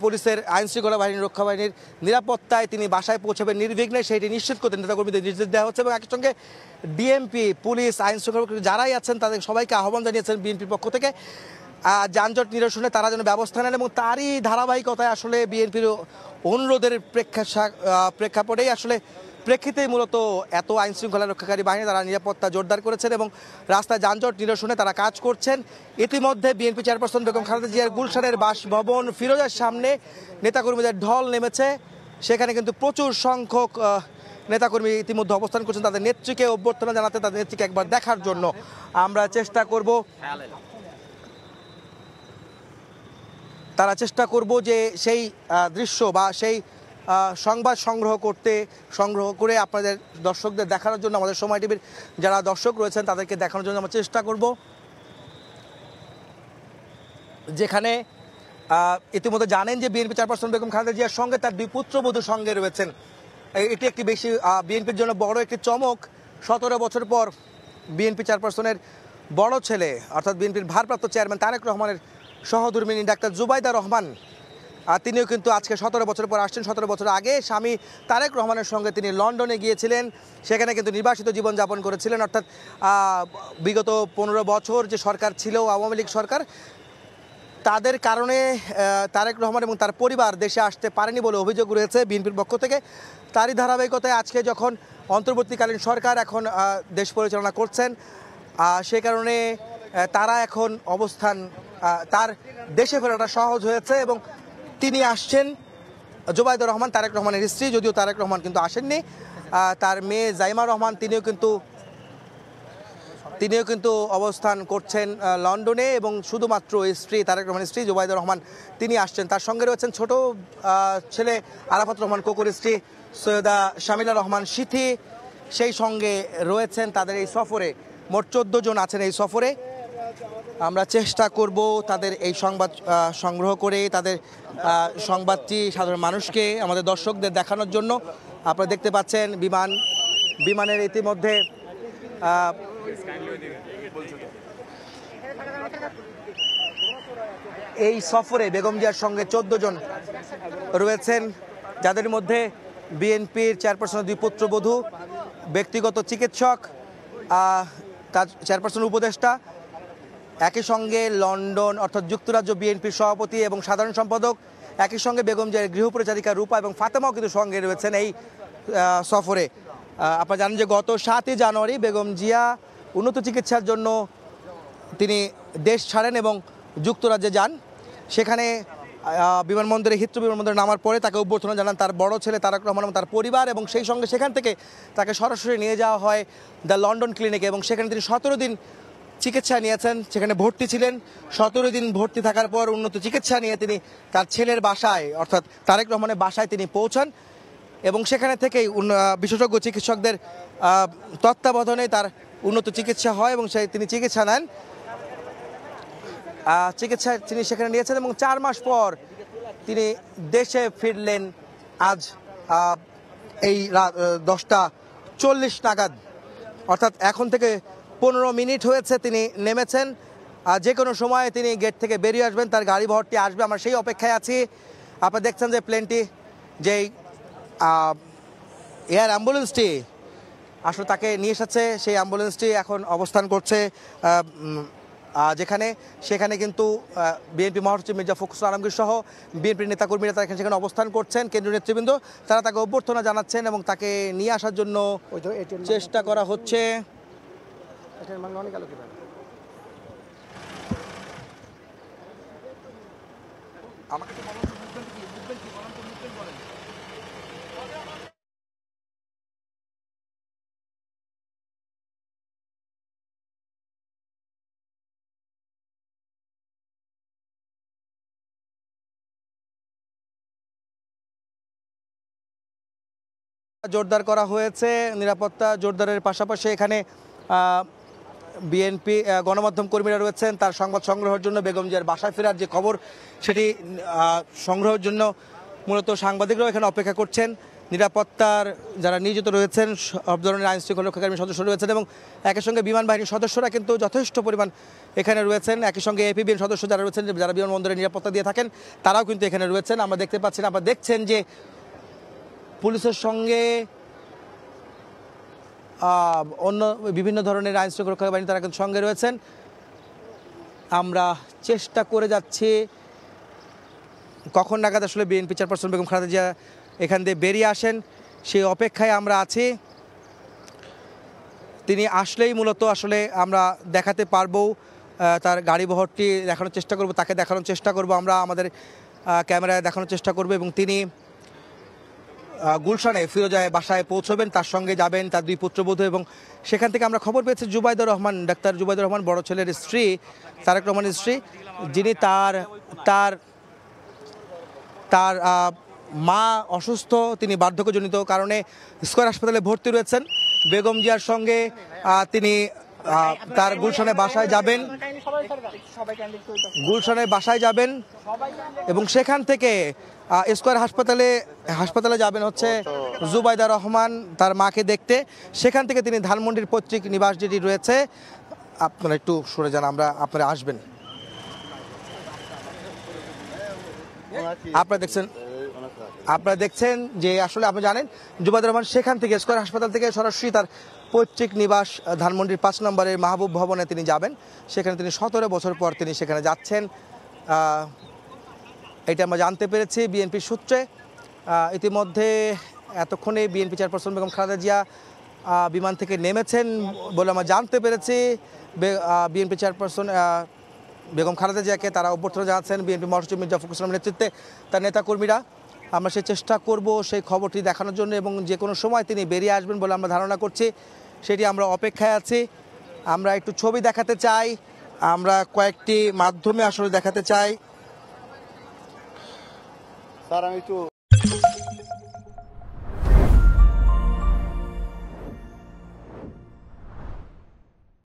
পুলিশের আইনশৃঙ্খলা বাহিনীর রক্ষা বাহিনীর নিরাপত্তায় তিনি বাসায় পৌঁছাবেন নির্বিঘ্নে, সেইটি নিশ্চিত করতে নেতাকর্মীদের নির্দেশ দেওয়া হচ্ছে এবং একই সঙ্গে ডিএমপি, পুলিশ, আইনশৃঙ্খলা যারাই আছেন তাদের সবাইকে আহ্বান জানিয়েছেন বিএনপির পক্ষ থেকে যানজট নিরসনে তারা যেন ব্যবস্থা নেন এবং তারই ধারাবাহিকতায় আসলে বিএনপির অনুরোধের প্রেক্ষাপটেই আসলে প্রেক্ষিতেই মূলত এত আইন শৃঙ্খলা রক্ষাকারী বাহিনী তারা নিরাপত্তা জোরদার করেছেন এবং রাস্তায় যানজট নিরসনে তারা কাজ করছেন। ইতিমধ্যে বিএনপি চেয়ারপারসন বেগম খালেদা জিয়ার গুলশানের বাসভবন ফিরোজের সামনে নেতাকর্মীদের ঢল নেমেছে। সেখানে কিন্তু প্রচুর সংখ্যক নেতাকর্মী ইতিমধ্যে অবস্থান করছেন তাদের নেত্রীকে অভ্যর্থনা জানাতে, তাদের নেত্রীকে একবার দেখার জন্য। আমরা চেষ্টা করব যে সেই দৃশ্য বা সেই সংবাদ সংগ্রহ করে আপনাদের দর্শকদের দেখানোর জন্য, আমাদের সময় টিভির যারা দর্শক রয়েছেন তাদেরকে দেখানোর জন্য আমরা চেষ্টা করব। যেখানে ইতিমধ্যে জানেন যে বিএনপি চেয়ারপারসন বেগম খালেদা জিয়ার সঙ্গে তার দুই পুত্রবধূ সঙ্গে রয়েছেন। এটি একটি বেশি বিএনপির জন্য বড় একটি চমক। 17 বছর পর বিএনপি চেয়ারপারসনের বড় ছেলে অর্থাৎ বিএনপির ভারপ্রাপ্ত চেয়ারম্যান তারেক রহমানের সহধর্মিণী ডাক্তার জুবাইদা রহমান তিনিও কিন্তু আজকে 17 বছর পর আসছেন। 17 বছর আগে স্বামী তারেক রহমানের সঙ্গে তিনি লন্ডনে গিয়েছিলেন, সেখানে কিন্তু নির্বাসিত জীবনযাপন করেছিলেন। অর্থাৎ বিগত 15 বছর যে সরকার ছিল আওয়ামী লীগ সরকার, তাদের কারণে তারেক রহমান এবং তার পরিবার দেশে আসতে পারেনি বলে অভিযোগ রয়েছে বিএনপির পক্ষ থেকে। তারই ধারাবাহিকতায় আজকে যখন অন্তর্বর্তীকালীন সরকার এখন দেশ পরিচালনা করছেন, সে কারণে তারা এখন তার দেশে ফেরাটা সহজ হয়েছে এবং তিনি আসছেন। জুবাইদা রহমান তারেক রহমানের স্ত্রী, যদিও তারেক রহমান কিন্তু আসেননি, তার মেয়ে জাইমা রহমান তিনিও কিন্তু অবস্থান করছেন লন্ডনে এবং শুধুমাত্র স্ত্রী তারেক রহমানের স্ত্রী জুবাইদা রহমান তিনি আসছেন। তার সঙ্গে রয়েছেন ছোট ছেলে আরাফাত রহমান কোকুর স্ত্রী সৈয়দা শামিলা রহমান সিথি সেই সঙ্গে রয়েছেন তাদের এই সফরে। মোট 14 জন আছেন এই সফরে। আমরা চেষ্টা করব তাদের এই সংবাদ সংগ্রহ করে তাদের সংবাদটি সাধারণ মানুষকে, আমাদের দর্শকদের দেখানোর জন্য। আপনারা দেখতে পাচ্ছেন বিমানের ইতিমধ্যে এই সফরে বেগম জিয়ার সঙ্গে 14 জন রয়েছেন, যাদের মধ্যে বিএনপির চেয়ারপারসনের 2 পুত্রবধূ, ব্যক্তিগত চিকিৎসক, চেয়ারপারসন উপদেষ্টা, একই সঙ্গে লন্ডন অর্থাৎ যুক্তরাজ্য বিএনপির সভাপতি এবং সাধারণ সম্পাদক, একই সঙ্গে বেগম জিয়ার গৃহপরিচারিকা রূপা এবং ফাতেমাও কিন্তু সঙ্গে রয়েছেন এই সফরে। আপনারা জানেন যে গত 7ই জানুয়ারি বেগম জিয়া উন্নত চিকিৎসার জন্য তিনি দেশ ছাড়েন এবং যুক্তরাজ্যে যান। সেখানে বিমানবন্দরে হিথ্রো বিমানবন্দরে নামার পরে তাকে অভ্যর্থনা জানান তার বড় ছেলে তারেক রহমান এবং তার পরিবার, এবং সেই সঙ্গে সেখান থেকে তাকে সরাসরি নিয়ে যাওয়া হয় দ্য লন্ডন ক্লিনিকে, এবং সেখানে তিনি 17 দিন চিকিৎসা নিয়েছেন, সেখানে ভর্তি ছিলেন। 17 দিন ভর্তি থাকার পর উন্নত চিকিৎসা নিয়ে তিনি তার ছেলের বাসায় অর্থাৎ তারেক রহমানের বাসায় তিনি পৌঁছান, এবং সেখানে থেকেই বিশেষজ্ঞ চিকিৎসকদের তত্ত্বাবধানে তার উন্নত চিকিৎসা হয় এবং তিনি চিকিৎসা নেন। চিকিৎসা তিনি সেখানে নিয়েছেন এবং 4 মাস পর তিনি দেশে ফিরলেন আজ এই 10:40 নাগাদ, অর্থাৎ এখন থেকে 15 মিনিট হয়েছে তিনি নেমেছেন। যে কোনো সময় তিনি গেট থেকে বেরিয়ে আসবেন, তার গাড়ি বহরটি আসবে, আমরা সেই অপেক্ষায় আছি। আপনারা দেখছেন যে প্লেনটি, যেই এয়ার অ্যাম্বুলেন্সটি আসলে তাকে নিয়ে এসেছে, সেই অ্যাম্বুলেন্সটি এখন অবস্থান করছে সেখানে কিন্তু বিএনপি মহাসচিব মির্জা ফখরুল আলমগীর সহ বিএনপির নেতাকর্মীরা তারা সেখানে অবস্থান করছেন, কেন্দ্রীয় নেতৃবৃন্দ তারা তাকে অভ্যর্থনা জানাচ্ছেন এবং তাকে নিয়ে আসার জন্য চেষ্টা করা হচ্ছে। জোরদার করা হয়েছে, নিরাপত্তা জোরদারের পাশাপাশি এখানে বিএনপি গণমাধ্যম কর্মীরা রয়েছেন তার সংবাদ সংগ্রহের জন্য। বেগম জিয়ার বাসায় ফেরার যে খবর সেটি সংগ্রহের জন্য মূলত সাংবাদিকরাও এখানে অপেক্ষা করছেন। নিরাপত্তার যারা নিয়োজিত রয়েছেন সব ধরনের আইন শৃঙ্খলা রক্ষাকারী সদস্য রয়েছেন এবং একই সঙ্গে বিমান বাহিনীর সদস্যরা কিন্তু যথেষ্ট পরিমাণ এখানে রয়েছেন। একই সঙ্গে এপিবির সদস্য যারা রয়েছেন, যারা বিমানবন্দরে নিরাপত্তা দিয়ে থাকেন, তারাও কিন্তু এখানে রয়েছেন। আমরা দেখতে পাচ্ছেন, আপনারা দেখছেন যে পুলিশের সঙ্গে অন্য বিভিন্ন ধরনের আইন শৃঙ্খলা রক্ষা বাহিনী তারা কিন্তু সঙ্গে রয়েছেন। আমরা চেষ্টা করে যাচ্ছি কখন নাগাদ আসলে বিএনপি চেয়ারপারসন বেগম খালেদা জিয়া এখান দিয়ে বেরিয়ে আসেন, সেই অপেক্ষায় আমরা আছি। তিনি আসলেই মূলত আসলে আমরা দেখাতে পারবো, তার গাড়ি বহরটি দেখানোর চেষ্টা করব, তাকে দেখানোর চেষ্টা করব, আমরা আমাদের ক্যামেরায় দেখানোর চেষ্টা করব, এবং তিনি গুলশানে ফিরোজায় বাসায় পৌঁছবেন, তার সঙ্গে যাবেন তার 2 পুত্রবধূ। এবং সেখান থেকে আমরা খবর পেয়েছি জুবাইদুর রহমান, ডাক্তার জুবাইদুর রহমান বড় ছেলের স্ত্রী, তারেক রহমানের স্ত্রী, যিনি তার মা অসুস্থ, তিনি বার্ধক্যজনিত কারণে স্কয়ার হাসপাতালে ভর্তি রয়েছেন। বেগম জিয়ার সঙ্গে তিনি তার গুলশানে বাসায় যাবেন এবং সেখান থেকে স্কয়ার হাসপাতালে যাবেন হচ্ছে জুবাইদা রহমান তার মাকে দেখতে। সেখান থেকে তিনি ধানমন্ডির পৈতৃক নিবাস যেটি রয়েছে, আপনারা একটু সরে যান, আপনারা আসবেন। আপনারা দেখছেন যে আসলে আপনি জানেন জুবাইদা রহমান সেখান থেকে স্কয়ার হাসপাতাল থেকে সরাসরি তার পৈতৃক নিবাস ধানমন্ডির 5 নম্বরের মাহবুব ভবনে তিনি যাবেন। সেখানে তিনি 17 বছর পর তিনি সেখানে যাচ্ছেন, এটা আমরা জানতে পেরেছি বিএনপির সূত্রে। ইতিমধ্যে এতক্ষণে বিএনপি চেয়ারপারসন বেগম খালেদা জিয়া বিমান থেকে নেমেছেন বলে আমরা জানতে পেরেছি। বিএনপি চেয়ারপারসন বেগম খালেদা জিয়াকে তারা অভ্যর্থনা জানাচ্ছেন বিএনপি মহাসচিব মির্জা ফখরুল ইসলামের নেতৃত্বে তার নেতাকর্মীরা। আমরা সেই চেষ্টা করব সেই খবরটি দেখানোর জন্য, এবং যে কোনো সময় তিনি বেরিয়ে আসবেন বলে আমরা ধারণা করছি, সেটি আমরা অপেক্ষায় আছি। আমরা একটু ছবি দেখাতে চাই, আমরা কয়েকটি মাধ্যমে আসলে দেখাতে চাই।